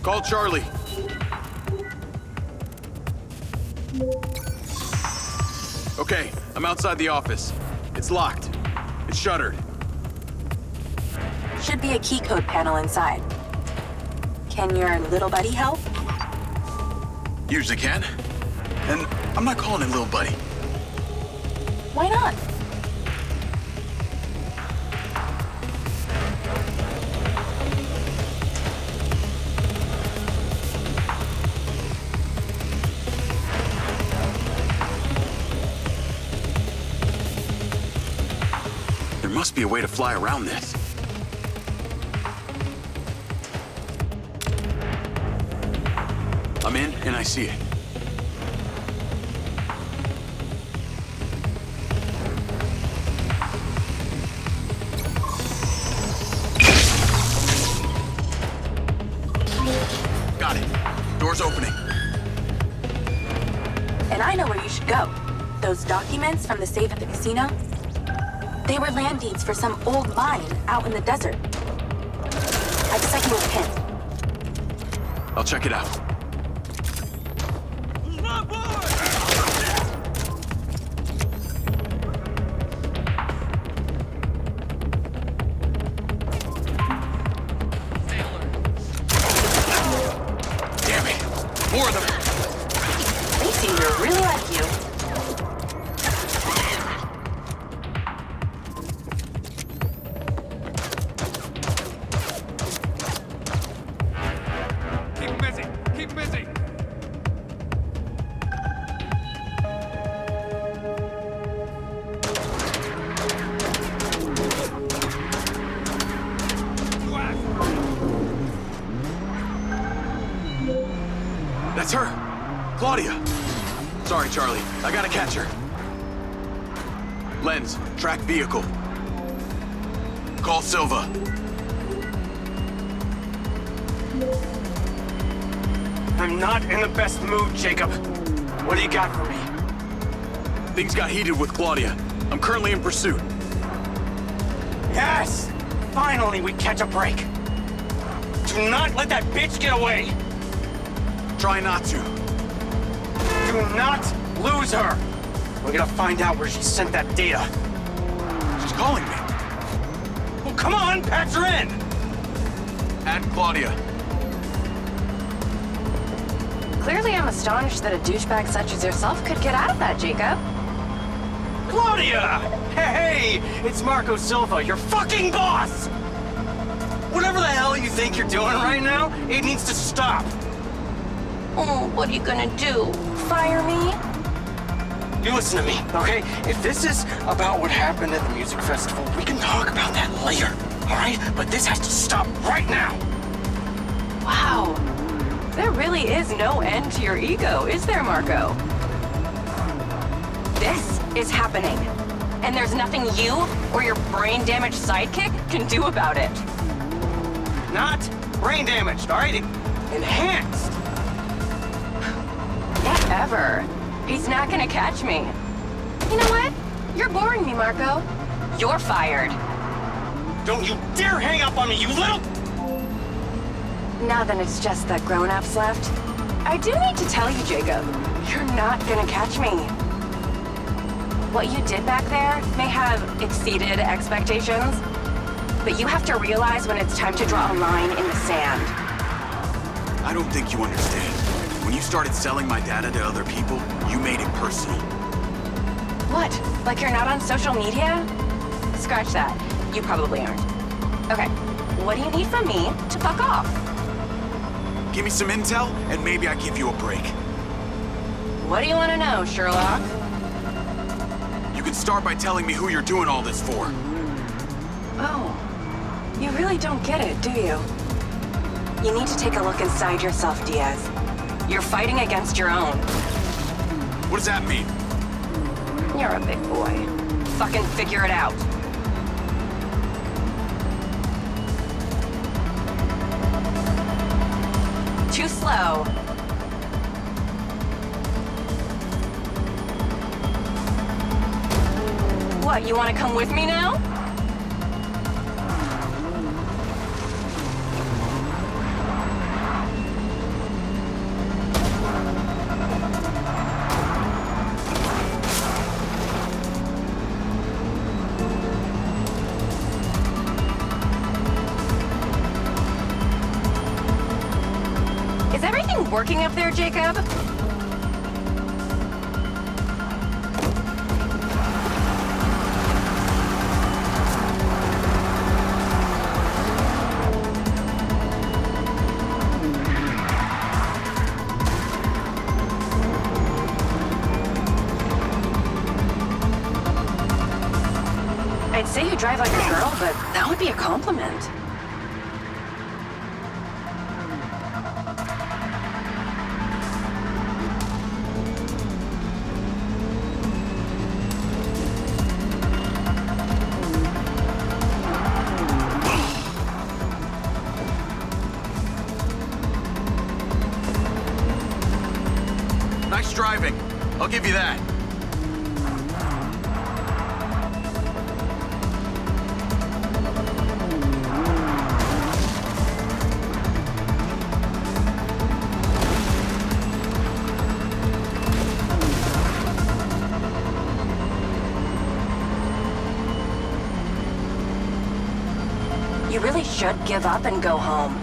Call Charlie. Okay, I'm outside the office. It's locked. It's shuttered. Should be a key code panel inside. Can your little buddy help? Usually can. And I'm not calling him little buddy. Why not? There must be a way to fly around this. I'm in, and I see it. Got it. Door's opening. And I know where you should go. Those documents from the safe at the casino? They were land deeds for some old mine out in the desert. I've sent you a pin. I'll check it out. Damn it! More of them! They seem to really like you. Keep busy. Keep busy. That's her! Claudia! Sorry, Charlie. I gotta catch her. Lens, track vehicle. Call Silva. I'm not in the best mood, Jacob. What do you got for me? Things got heated with Claudia. I'm currently in pursuit. Yes! Finally, we catch a break. Do not let that bitch get away! Try not to. Do not lose her! We're gonna find out where she sent that data. She's calling me. Well, come on, patch her in! Add Claudia. Clearly, I'm astonished that a douchebag such as yourself could get out of that, Jacob. Claudia! Hey, it's Marco Silva, your fucking boss! Whatever the hell you think you're doing right now, it needs to stop. Oh, what are you gonna do? Fire me? You listen to me, okay? If this is about what happened at the music festival, we can talk about that later, all right? But this has to stop right now. Wow. There really is no end to your ego, is there, Marco? This is happening. And there's nothing you or your brain-damaged sidekick can do about it. Not brain damaged, all right? Enhanced. Whatever. He's not gonna catch me. You know what? You're boring me, Marco. You're fired. Don't you dare hang up on me, you little... Now then it's just the grown-ups left. I do need to tell you, Jacob, you're not gonna catch me. What you did back there may have exceeded expectations, but you have to realize when it's time to draw a line in the sand. I don't think you understand. When you started selling my data to other people, you made it personal. What? Like you're not on social media? Scratch that. You probably aren't. Okay, what do you need from me to fuck off? Give me some intel, and maybe I give you a break. What do you want to know, Sherlock? You can start by telling me who you're doing all this for. Oh, you really don't get it, do you? You need to take a look inside yourself, Diaz. You're fighting against your own. What does that mean? You're a big boy. Fucking figure it out. Too slow. What, you want to come with me now? Is everything working up there, Jacob? I'd say you drive like a girl, but that would be a compliment. Nice driving. I'll give you that. You really should give up and go home.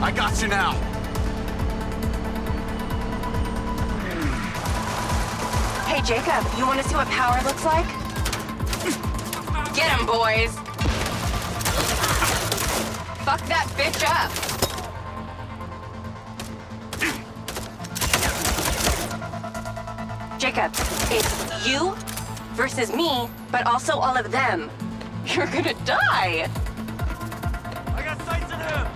I got you now. Hey, Jacob, you want to see what power looks like? Get him, boys! Fuck that bitch up! Jacob, it's you versus me, but also all of them. You're gonna die! I got sights on him!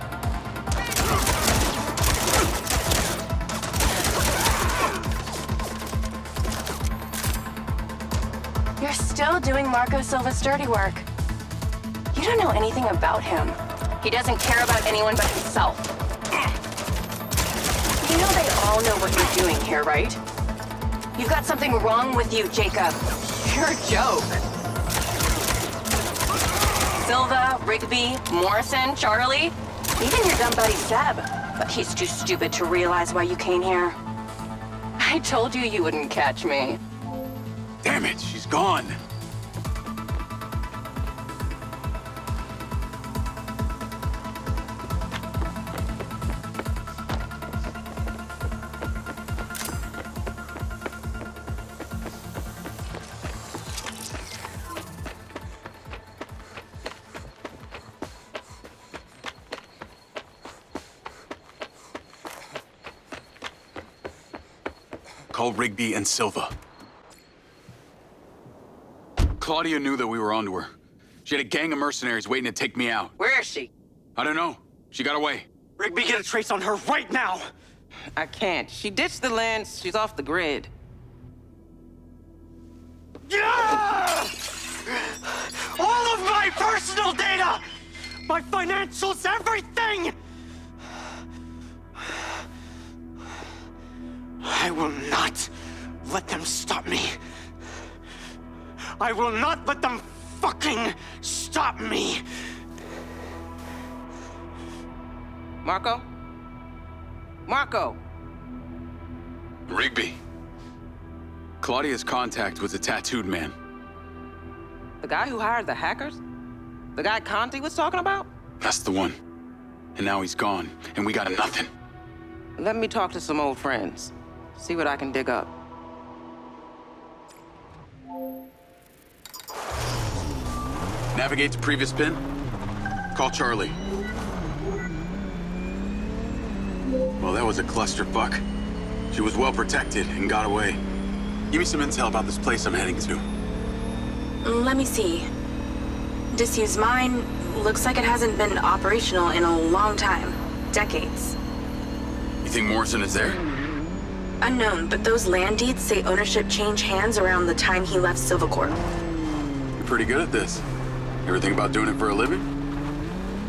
You're still doing Marco Silva's dirty work. You don't know anything about him. He doesn't care about anyone but himself. You know they all know what you're doing here, right? You've got something wrong with you, Jacob. You're a joke. Silva, Rigby, Morrison, Charlie, even your dumb buddy Seb. But he's too stupid to realize why you came here. I told you you wouldn't catch me. Damn it, she's gone. Call Rigby and Silva. Claudia knew that we were onto her. She had a gang of mercenaries waiting to take me out. Where is she? I don't know. She got away. Rigby, get a trace on her right now! I can't. She ditched the lens. She's off the grid. Yeah! All of my personal data! My financials, everything! I will not let them stop me. I will not let them fucking stop me. Marco? Marco! Rigby. Claudia's contact was a tattooed man. The guy who hired the hackers? The guy Conti was talking about? That's the one. And now he's gone, and we got nothing. Let me talk to some old friends. See what I can dig up. Navigate to previous pin. Call Charlie. Well, that was a clusterfuck. She was well protected and got away. Give me some intel about this place I'm heading to. Let me see. Disused mine. Looks like it hasn't been operational in a long time. Decades. You think Morrison is there? Unknown, but those land deeds say ownership changed hands around the time he left Silvercorp. You're pretty good at this. You ever think about doing it for a living?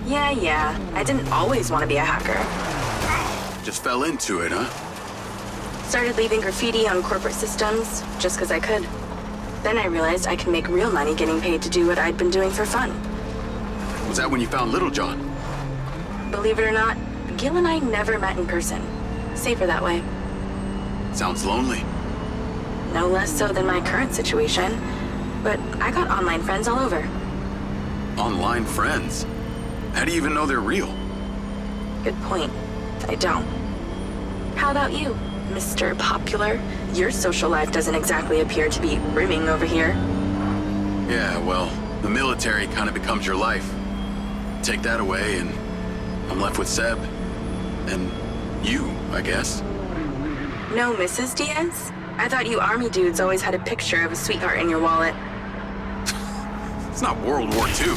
Yeah. I didn't always want to be a hacker. Just fell into it, huh? Started leaving graffiti on corporate systems, just because I could. Then I realized I could make real money getting paid to do what I'd been doing for fun. Was that when you found Little John? Believe it or not, Gil and I never met in person. Safer that way. Sounds lonely. No less so than my current situation. But I got online friends all over. Online friends? How do you even know they're real? Good point. I don't. How about you, Mr. Popular? Your social life doesn't exactly appear to be brimming over here. Yeah, well, the military kind of becomes your life. Take that away and I'm left with Seb. And you, I guess. No Mrs. Diaz? I thought you army dudes always had a picture of a sweetheart in your wallet. It's not World War II.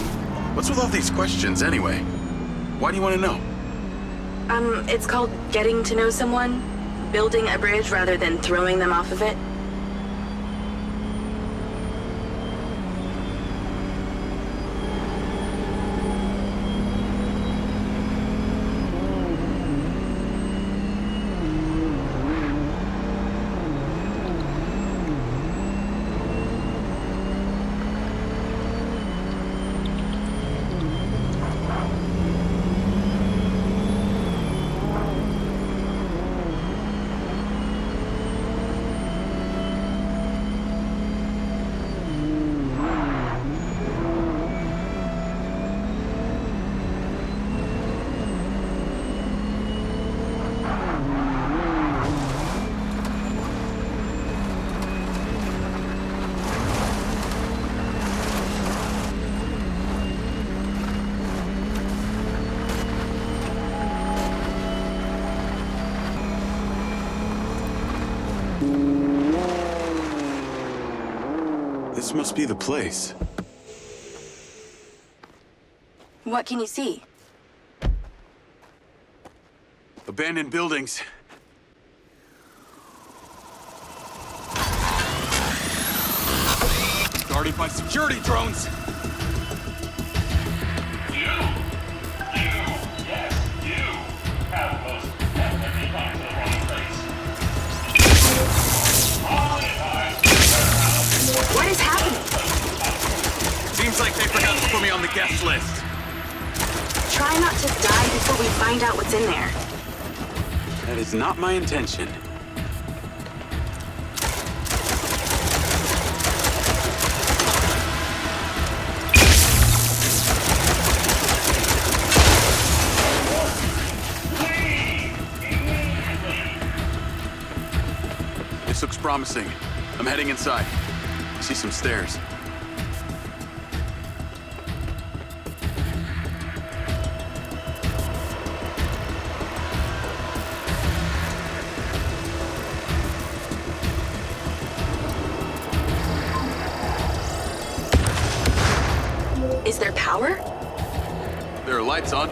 What's with all these questions anyway? Why do you want to know? It's called getting to know someone. Building a bridge rather than throwing them off of it. This must be the place. What can you see? Abandoned buildings. Guarded by security drones. What is happening? Seems like they forgot to put me on the guest list. Try not to die before we find out what's in there. That is not my intention. This looks promising. I'm heading inside. I see some stairs. Is there power? There are lights on.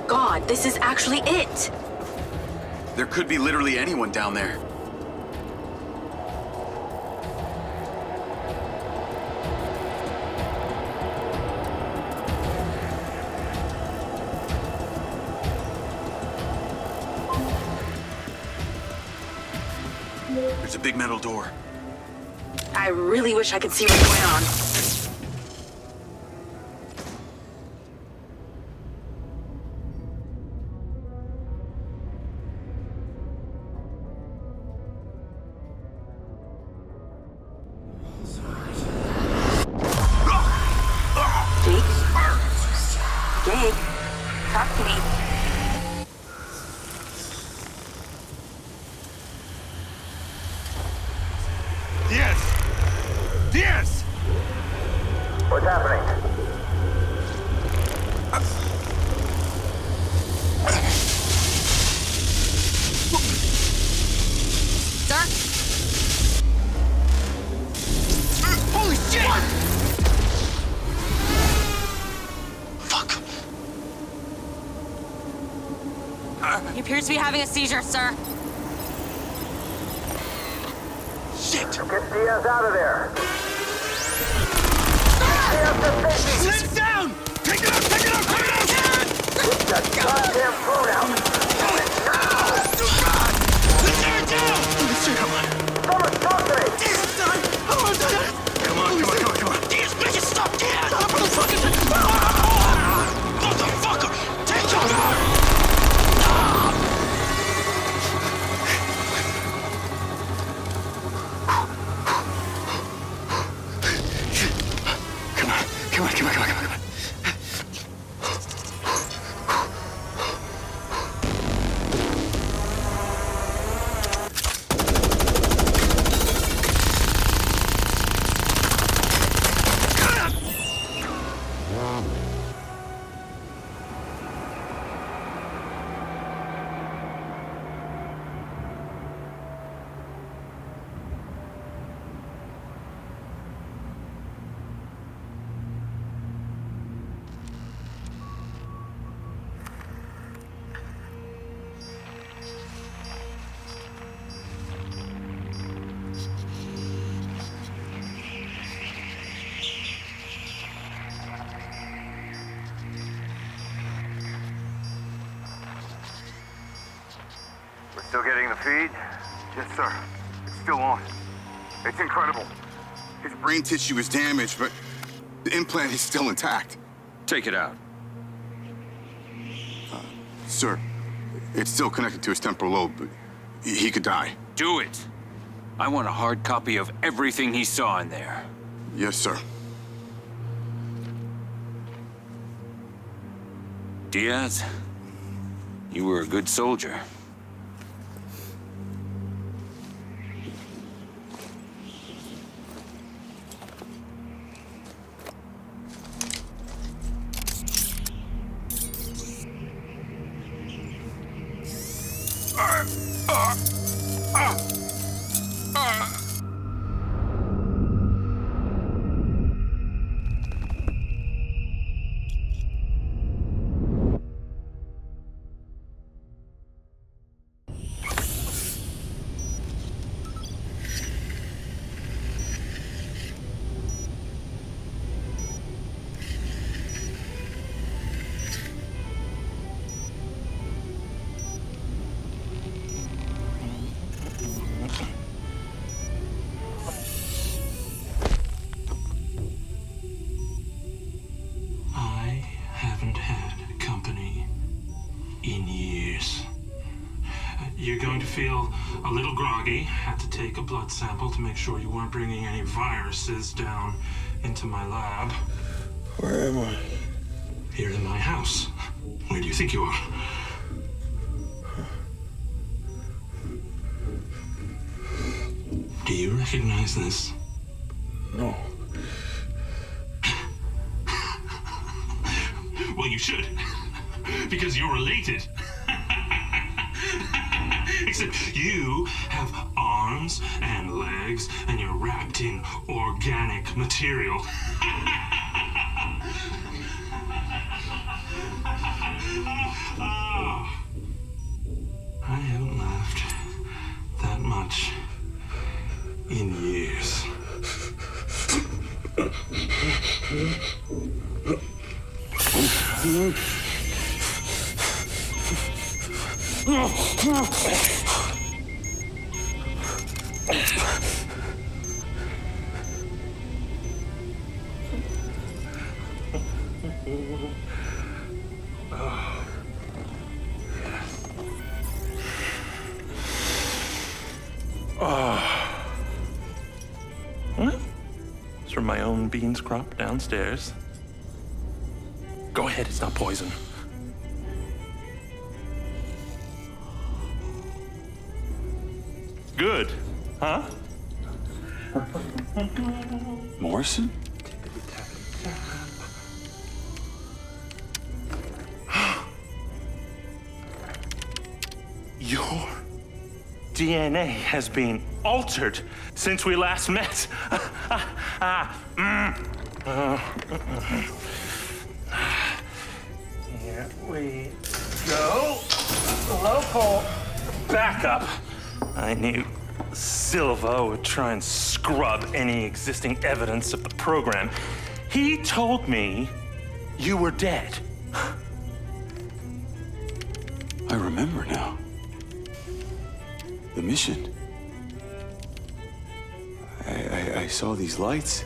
God, this is actually it! There could be literally anyone down there. There's a big metal door. I really wish I could see what's going on. Jake, talk to me. Diaz! What's happening? Sir? Holy shit! Fuck. He appears to be having a seizure, sir. Shit! Get Diaz out of there! Sit down! Take it out! Take it out! Take it out! Get that goddamn phone out! Let's tear it down! Come on. Someone talk to me! Come on. Diaz, make it stop! Diaz! Motherfucker! Take it out! Come on. Still getting the feed? Yes, sir. It's still on. It's incredible. His brain tissue is damaged, but the implant is still intact. Take it out. Sir, it's still connected to his temporal lobe, but he could die. Do it. I want a hard copy of everything he saw in there. Yes, sir. Diaz, you were a good soldier. You're going to feel a little groggy. Had to take a blood sample to make sure you weren't bringing any viruses down into my lab. Where am I? Here in my house. Where do you think you are? Do you recognize this? No. Well, you should. Because you're related. Except you have arms and legs, and you're wrapped in organic material. I haven't laughed that much in years. It's from my own beans crop downstairs. Go ahead, it's not poison. Good, huh? Morrison? Your DNA has been altered since we last met. Here we go. Local backup. I knew Silva would try and scrub any existing evidence of the program. He told me you were dead. I remember now. The mission. I saw these lights,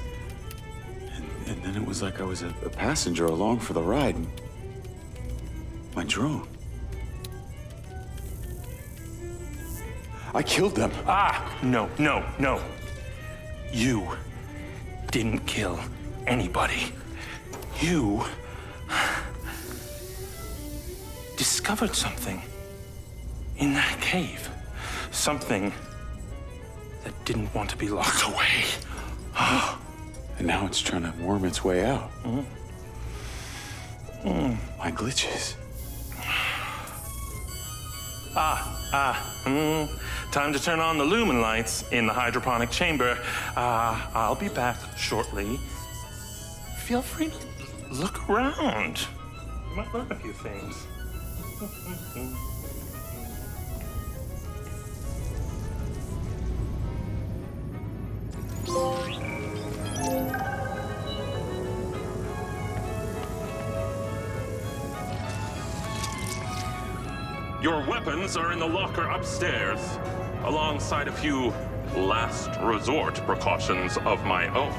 and then it was like I was a passenger along for the ride. My drone. I killed them. No. You didn't kill anybody. You discovered something in that cave. Something that didn't want to be locked away. And now it's trying to worm its way out. My glitches. Time to turn on the lumen lights in the hydroponic chamber. I'll be back shortly. Feel free to look around. You might learn a few things. Your weapons are in the locker upstairs, alongside a few last resort precautions of my own.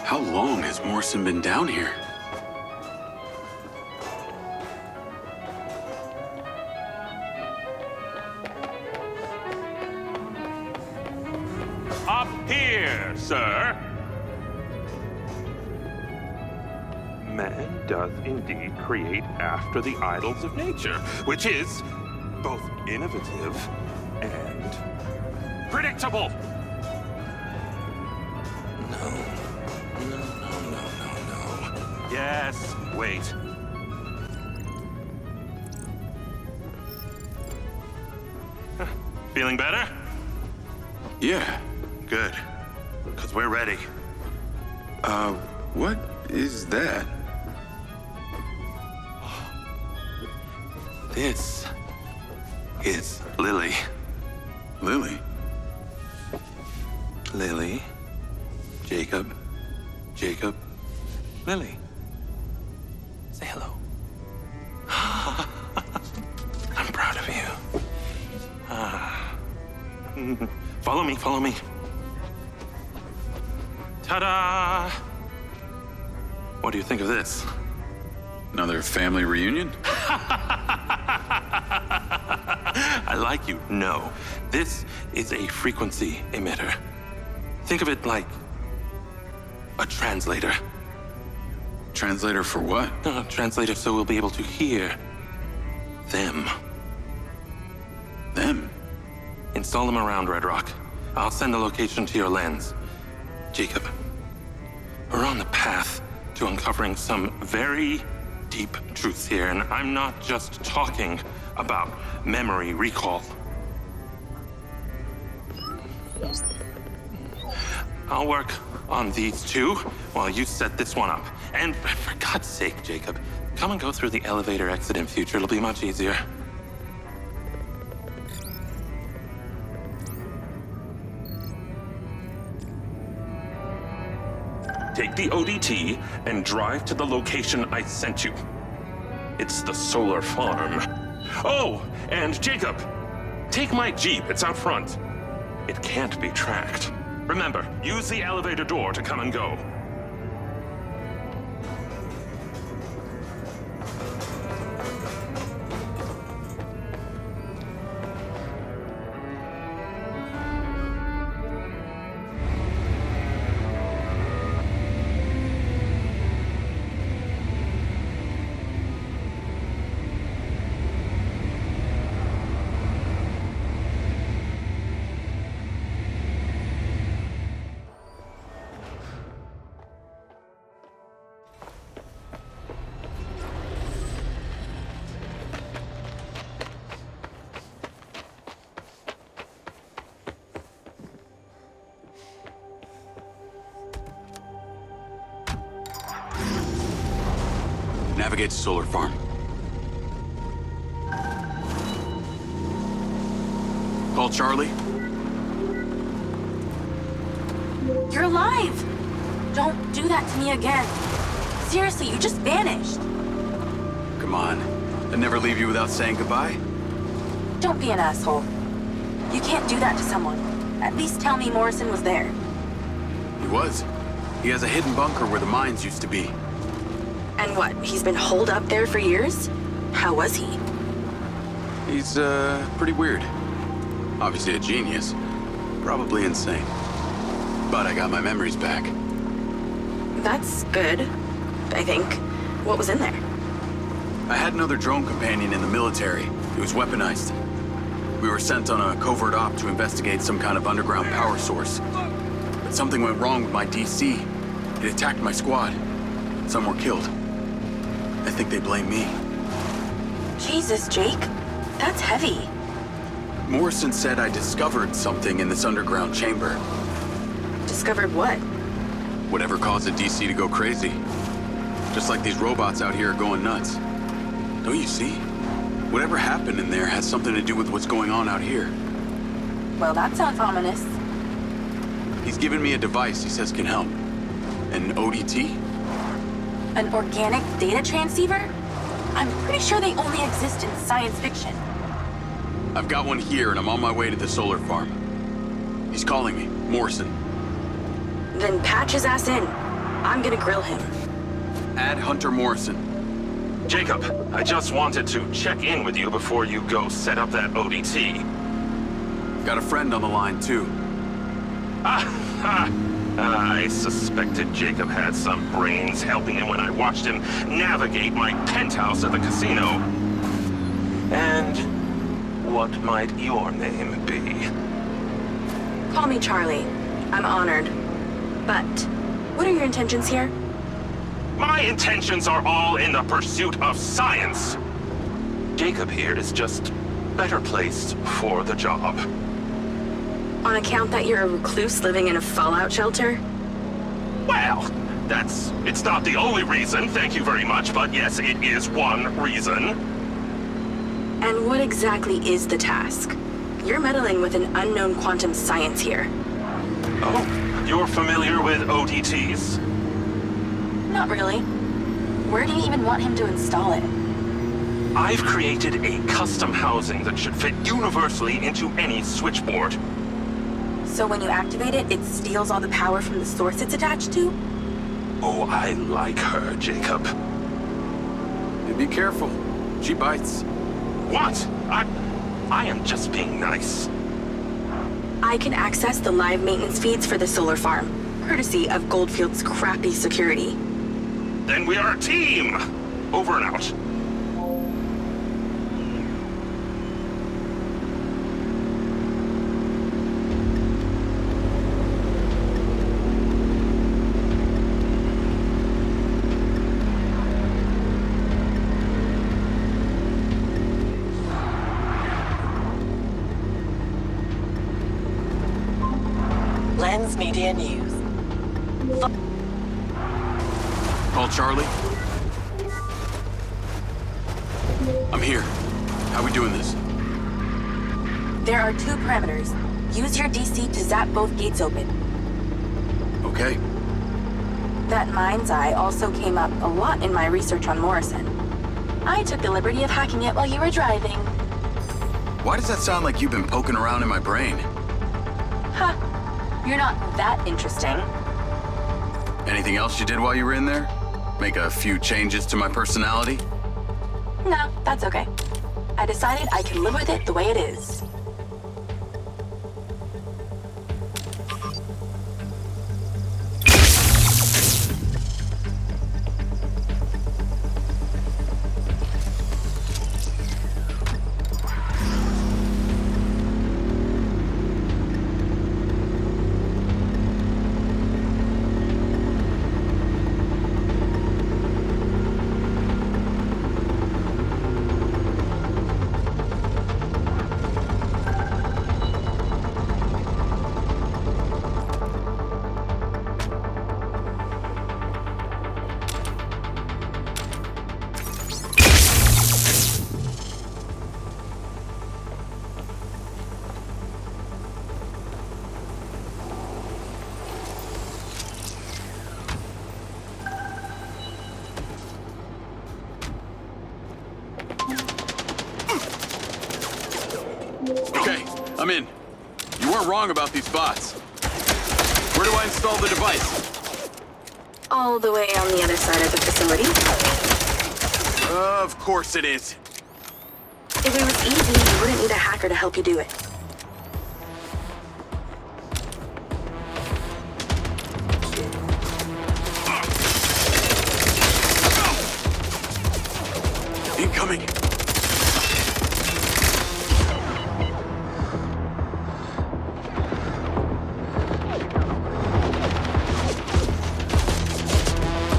How long has Morrison been down here? Up here, sir! Man does indeed create after the idols of nature, which is both innovative and predictable. No. Yes, wait. Feeling better? Yeah. Good. Because we're ready. What is that? This is Lily. Lily? Lily. Jacob. Jacob. Lily. Say hello. I'm proud of you. Follow me, follow me. Ta-da! What do you think of this? Another family reunion? I like you. No. This is a frequency emitter. Think of it like a translator. Translator for what? Translator so we'll be able to hear them. Them? Install them around Red Rock. I'll send the location to your lens. Jacob, we're on the path to uncovering some very deep truths here, and I'm not just talking about memory recall. I'll work on these two while you set this one up. And for God's sake, Jacob, come and go through the elevator exit in future. It'll be much easier. Take the ODT and drive to the location I sent you. It's the solar farm. Oh, and Jacob, take my Jeep. It's out front. It can't be tracked. Remember, use the elevator door to come and go. Navigate to solar farm. Call Charlie. You're alive! Don't do that to me again. Seriously, you just vanished. Come on. I'd never leave you without saying goodbye. Don't be an asshole. You can't do that to someone. At least tell me Morrison was there. He was. He has a hidden bunker where the mines used to be. And what, he's been holed up there for years? How was he? He's, pretty weird. Obviously a genius. Probably insane. But I got my memories back. That's good, I think. What was in there? I had another drone companion in the military. He was weaponized. We were sent on a covert op to investigate some kind of underground power source. But something went wrong with my DC. It attacked my squad. Some were killed. I think they blame me. Jesus, Jake. That's heavy. Morrison said I discovered something in this underground chamber. Discovered what? Whatever caused the DC to go crazy. Just like these robots out here are going nuts. Don't you see? Whatever happened in there has something to do with what's going on out here. Well, that sounds ominous. He's given me a device he says can help. An ODT? An organic data transceiver? I'm pretty sure they only exist in science fiction. I've got one here and I'm on my way to the solar farm. He's calling me, Morrison. Then patch his ass in. I'm gonna grill him. Add Hunter Morrison. Jacob, I just wanted to check in with you before you go set up that ODT. Got a friend on the line, too. I suspected Jacob had some brains helping him when I watched him navigate my penthouse at the casino. And what might your name be? Call me Charlie. I'm honored. But what are your intentions here? My intentions are all in the pursuit of science. Jacob here is just better placed for the job. On account that you're a recluse living in a fallout shelter? Well, it's not the only reason, thank you very much, but yes, it is one reason. And what exactly is the task? You're meddling with an unknown quantum science here. Oh, you're familiar with ODTs? Not really. Where do you even want him to install it? I've created a custom housing that should fit universally into any switchboard. So when you activate it, it steals all the power from the source it's attached to? Oh, I like her, Jacob. And be careful. She bites. What? I am just being nice. I can access the live maintenance feeds for the solar farm, courtesy of Goldfield's crappy security. Then we are a team! Over and out. Lens Media News. Call Charlie. I'm here. How we doing this? There are 2 parameters. Use your DC to zap both gates open. Okay. That Mindseye also came up a lot in my research on Morrison. I took the liberty of hacking it while you were driving. Why does that sound like you've been poking around in my brain? Ha! You're not that interesting. Anything else you did while you were in there? Make a few changes to my personality? No, that's okay. I decided I can live with it the way it is. Okay, I'm in. You weren't wrong about these bots. Where do I install the device? All the way on the other side of the facility. Of course it is. If it was easy, you wouldn't need a hacker to help you do it. Incoming.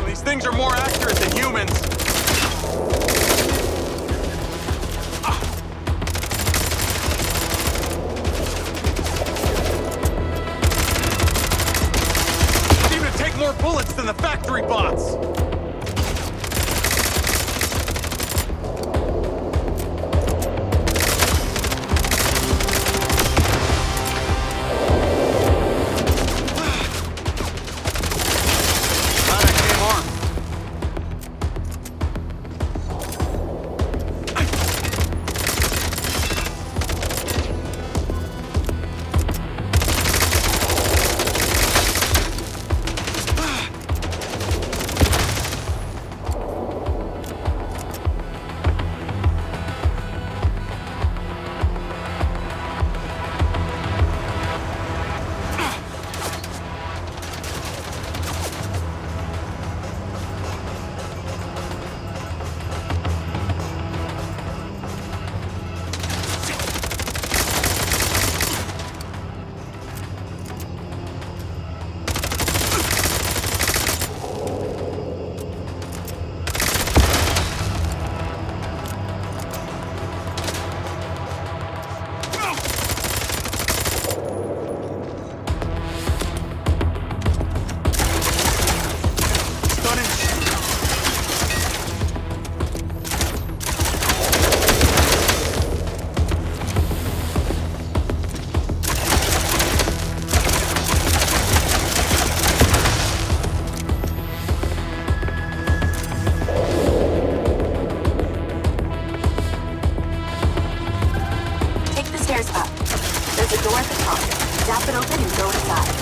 These things are more accurate than humans. Seem to take more bullets than the factory bots. pod. Zap it open and go inside.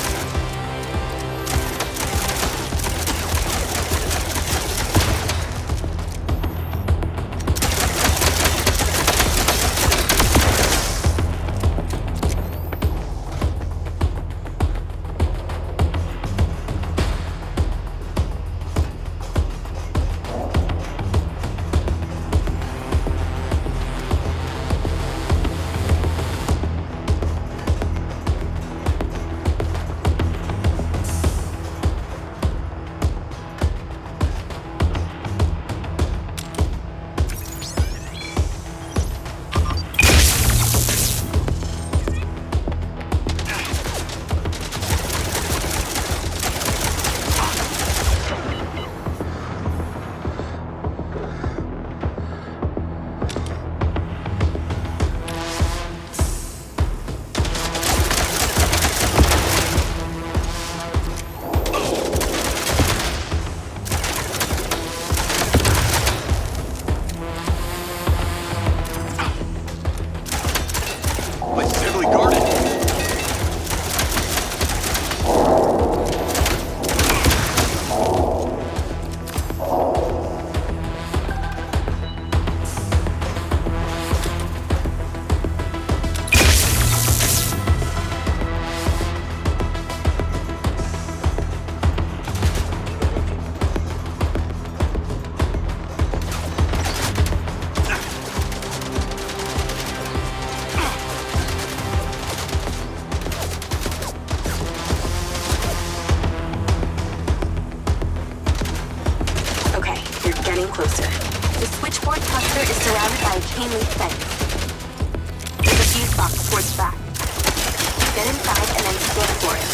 Closer. The switchboard cluster is surrounded by a chain link fence. There's a fuse box towards the back. Get inside and then scan for it.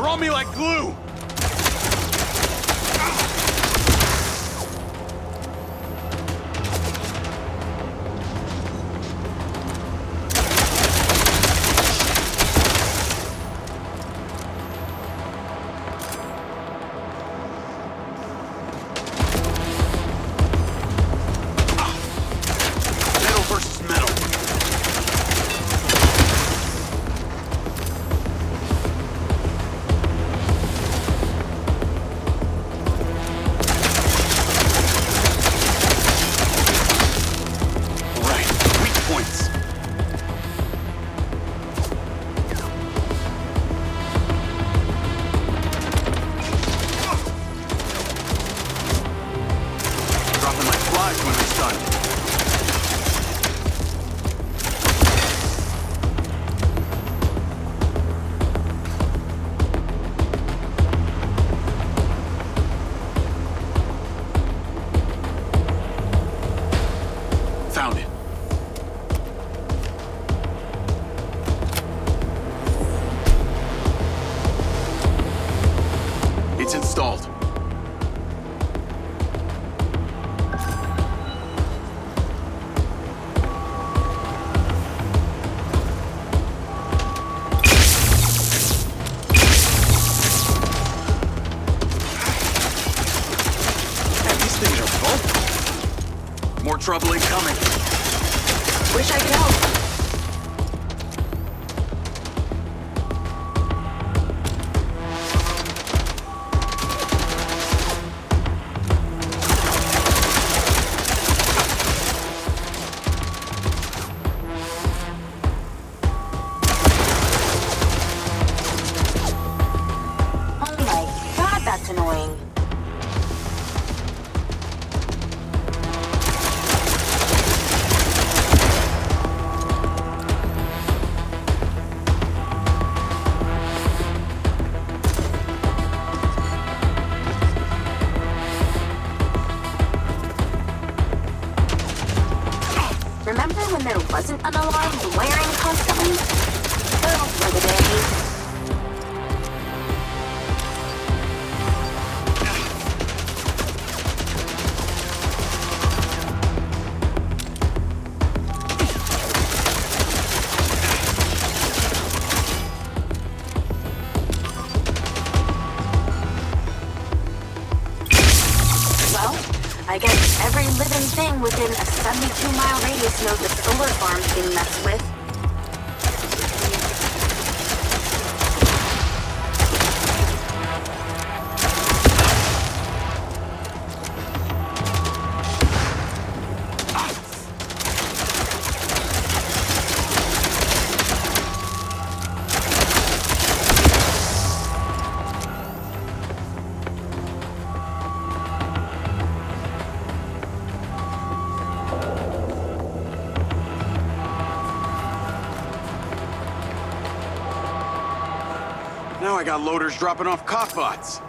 On me like glue! Metal versus metal. Found it. It's installed. Man, these things are full. More trouble incoming. Wish I could help. Oh my god, that's annoying. Remember when there wasn't an alarm blaring constantly? Those were the days. every living thing within a 72-mile radius knows the solar farm's being messed with. Now I got loaders dropping off cockbots.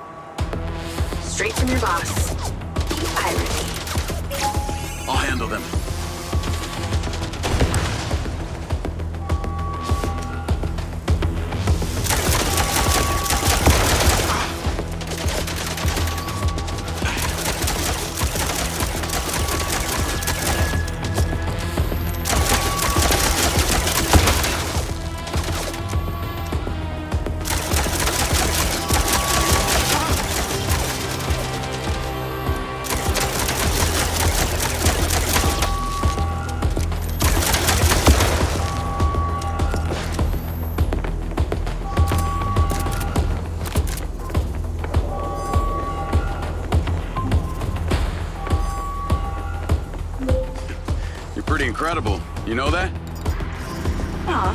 Straight from your boss. Irony. I'll handle them. Pretty incredible. You know that? Aw,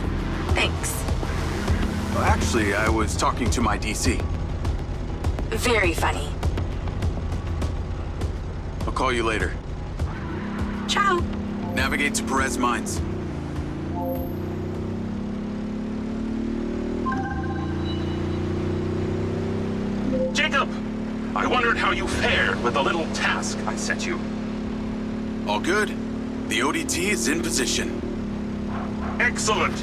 thanks. Well, actually, I was talking to my DC. Very funny. I'll call you later. Ciao. Navigate to Perez Mines. Jacob! I wondered how you fared with the little task I sent you. All good. The ODT is in position. Excellent!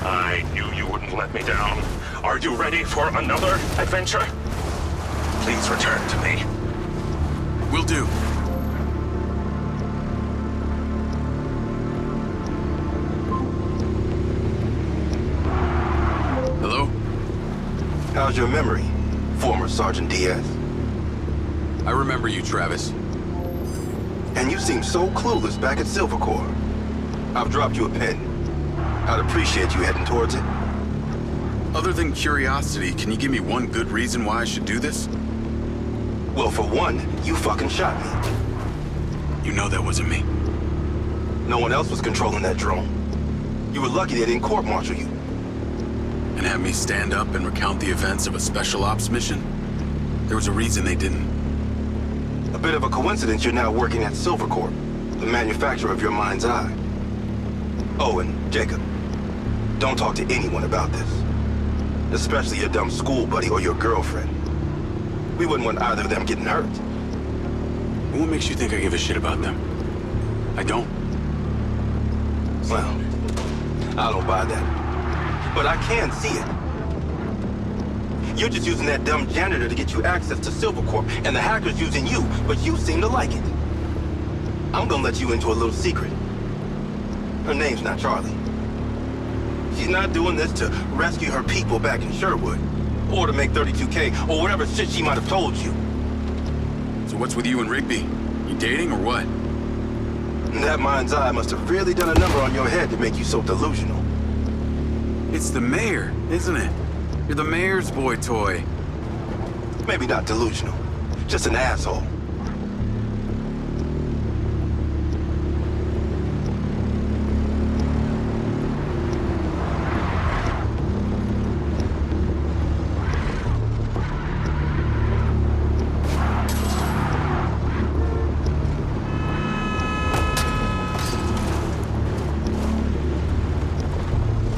I knew you wouldn't let me down. Are you ready for another adventure? Please return to me. Will do. Hello? How's your memory, former Sergeant Diaz? I remember you, Travis. And you seem so clueless back at Silver Corps. I've dropped you a pin. I'd appreciate you heading towards it. Other than curiosity, can you give me one good reason why I should do this? Well, for one, you fucking shot me. You know that wasn't me. No one else was controlling that drone. You were lucky they didn't court-martial you. And have me stand up and recount the events of a special ops mission? There was a reason they didn't. A bit of a coincidence you're now working at Silver Corp, the manufacturer of your Mindseye. Oh, and Jacob, don't talk to anyone about this. Especially your dumb school buddy or your girlfriend. We wouldn't want either of them getting hurt. What makes you think I give a shit about them? I don't. Well, I don't buy that. But I can see it. You're just using that dumb janitor to get you access to Silver Corp, and the hacker's using you, but you seem to like it. I'm gonna let you into a little secret. Her name's not Charlie. She's not doing this to rescue her people back in Sherwood, or to make 32K, or whatever shit she might have told you. So what's with you and Rigby? You dating or what? That Mindseye must have really done a number on your head to make you so delusional. It's the mayor, isn't it? You're the mayor's boy toy. Maybe not delusional, just an asshole.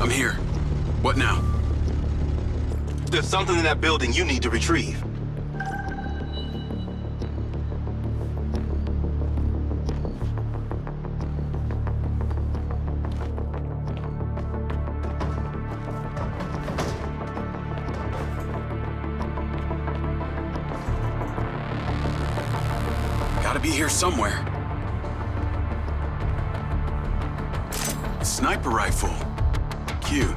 I'm here. What now? There's something in that building you need to retrieve. Gotta be here somewhere. A sniper rifle. Cute.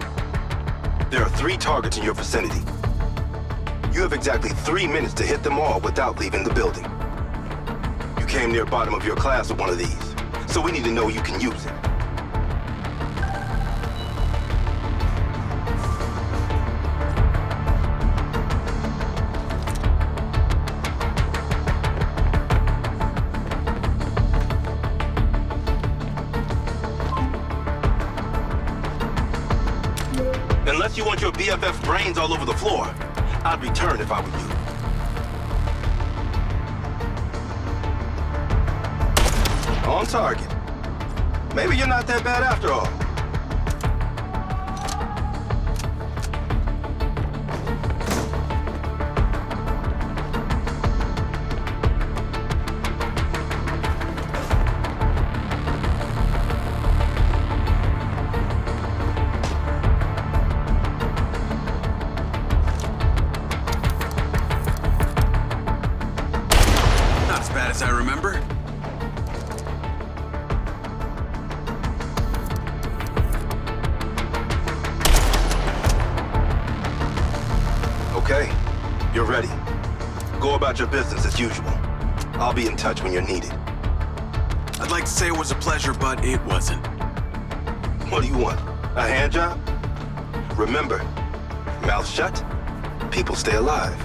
There are 3 targets in your vicinity. You have exactly 3 minutes to hit them all without leaving the building. You came near bottom of your class with one of these, so we need to know you can use it. Unless you want your BFF's brains all over the floor, I'd return if I were you. On target. Maybe you're not that bad after all. Not as bad as I remember. Okay, you're ready. Go about your business as usual. I'll be in touch when you're needed. I'd like to say it was a pleasure, but it wasn't. What do you want? A hand job? Remember, mouth shut, people stay alive.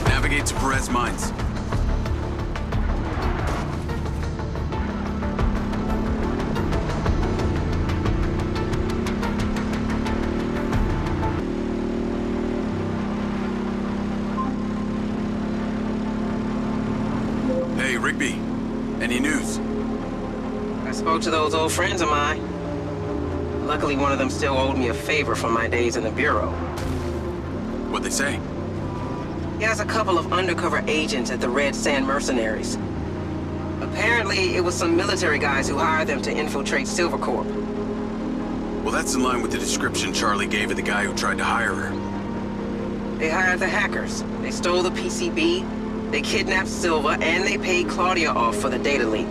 Navigate to Perez Mines. Hey, Rigby. Any news? I spoke to those old friends of mine. Luckily, one of them still owed me a favor from my days in the Bureau. What'd they say? He has a couple of undercover agents at the Red Sand Mercenaries. Apparently, it was some military guys who hired them to infiltrate Silvercorp. Well, that's in line with the description Charlie gave of the guy who tried to hire her. They hired the hackers. They stole the PCB, they kidnapped Silva, and they paid Claudia off for the data leak.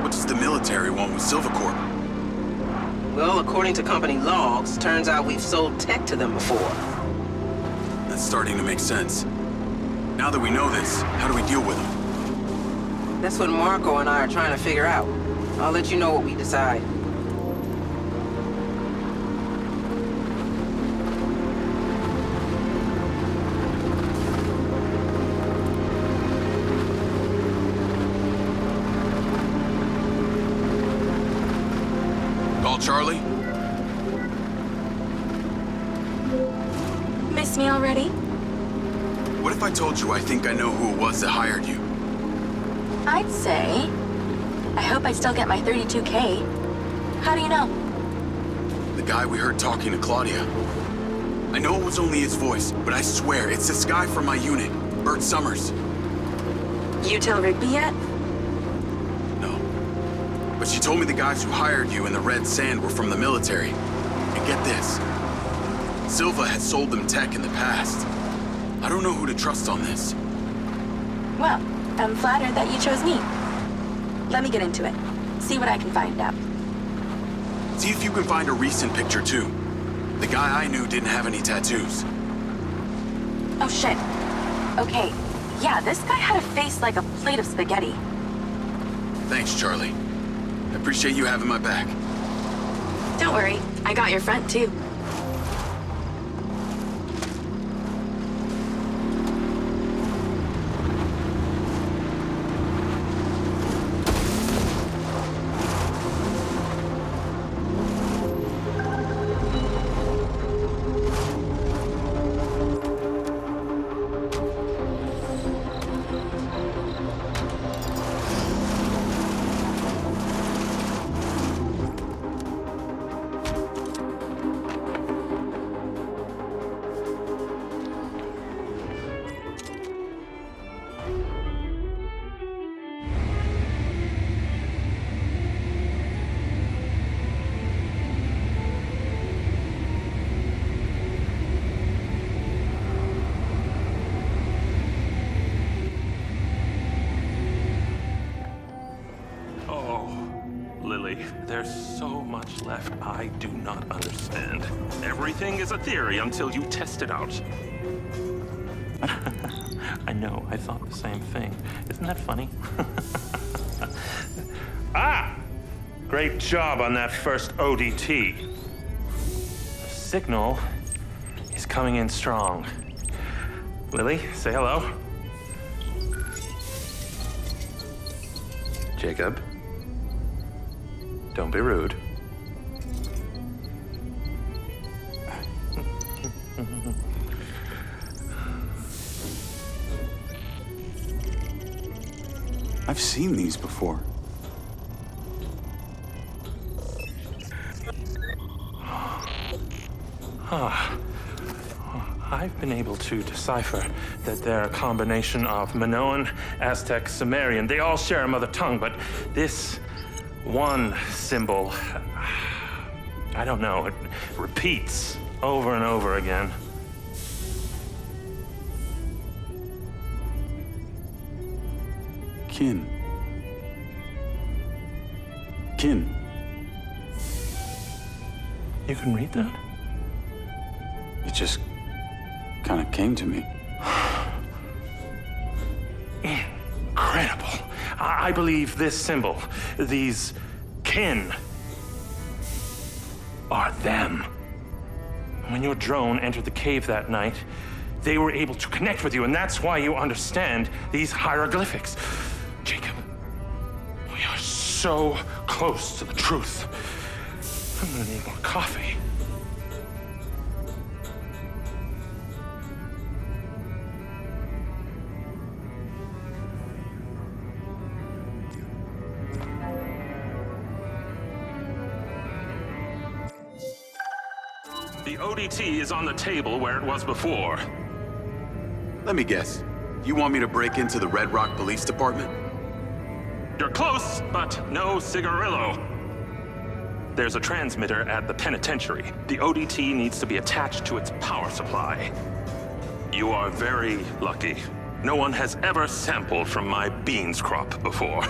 What does the military want with Silvercorp? Well, according to company logs, turns out we've sold tech to them before. That's starting to make sense. Now that we know this, how do we deal with them? That's what Marco and I are trying to figure out. I'll let you know what we decide. Call Charlie? Miss me already? What if I told you I think I know who it was that hired you? I'd say, I hope I still get my 32K. How do you know? The guy we heard talking to Claudia. I know it was only his voice, but I swear it's this guy from my unit, Bert Summers. You tell Rigby yet? No. But she told me the guys who hired you in the Red Sand were from the military. And get this. Silva had sold them tech in the past. I don't know who to trust on this. Well, I'm flattered that you chose me. Let me get into it. See what I can find out. See if you can find a recent picture, too. The guy I knew didn't have any tattoos. Oh, shit. Okay. Yeah, this guy had a face like a plate of spaghetti. Thanks, Charlie. I appreciate you having my back. Don't worry. I got your front, too. Lily, there's so much left I do not understand. Everything is a theory until you test it out. I know, I thought the same thing. Isn't that funny? Ah! Great job on that first ODT. The signal is coming in strong. Lily, say hello. Jacob, don't be rude. I've seen these before. I've been able to decipher that they're a combination of Minoan, Aztec, Sumerian. They all share a mother tongue, but this one symbol, I don't know, it repeats over and over again. Kin. Kin. You can read that? It just kind of came to me. Incredible. I believe this symbol, these kin, are them. When your drone entered the cave that night, they were able to connect with you, and that's why you understand these hieroglyphics. Jacob, we are so close to the truth. I'm gonna need more coffee. The ODT is on the table where it was before. Let me guess. You want me to break into the Red Rock Police Department? You're close, but no cigarillo. There's a transmitter at the penitentiary. The ODT needs to be attached to its power supply. You are very lucky. No one has ever sampled from my beans crop before.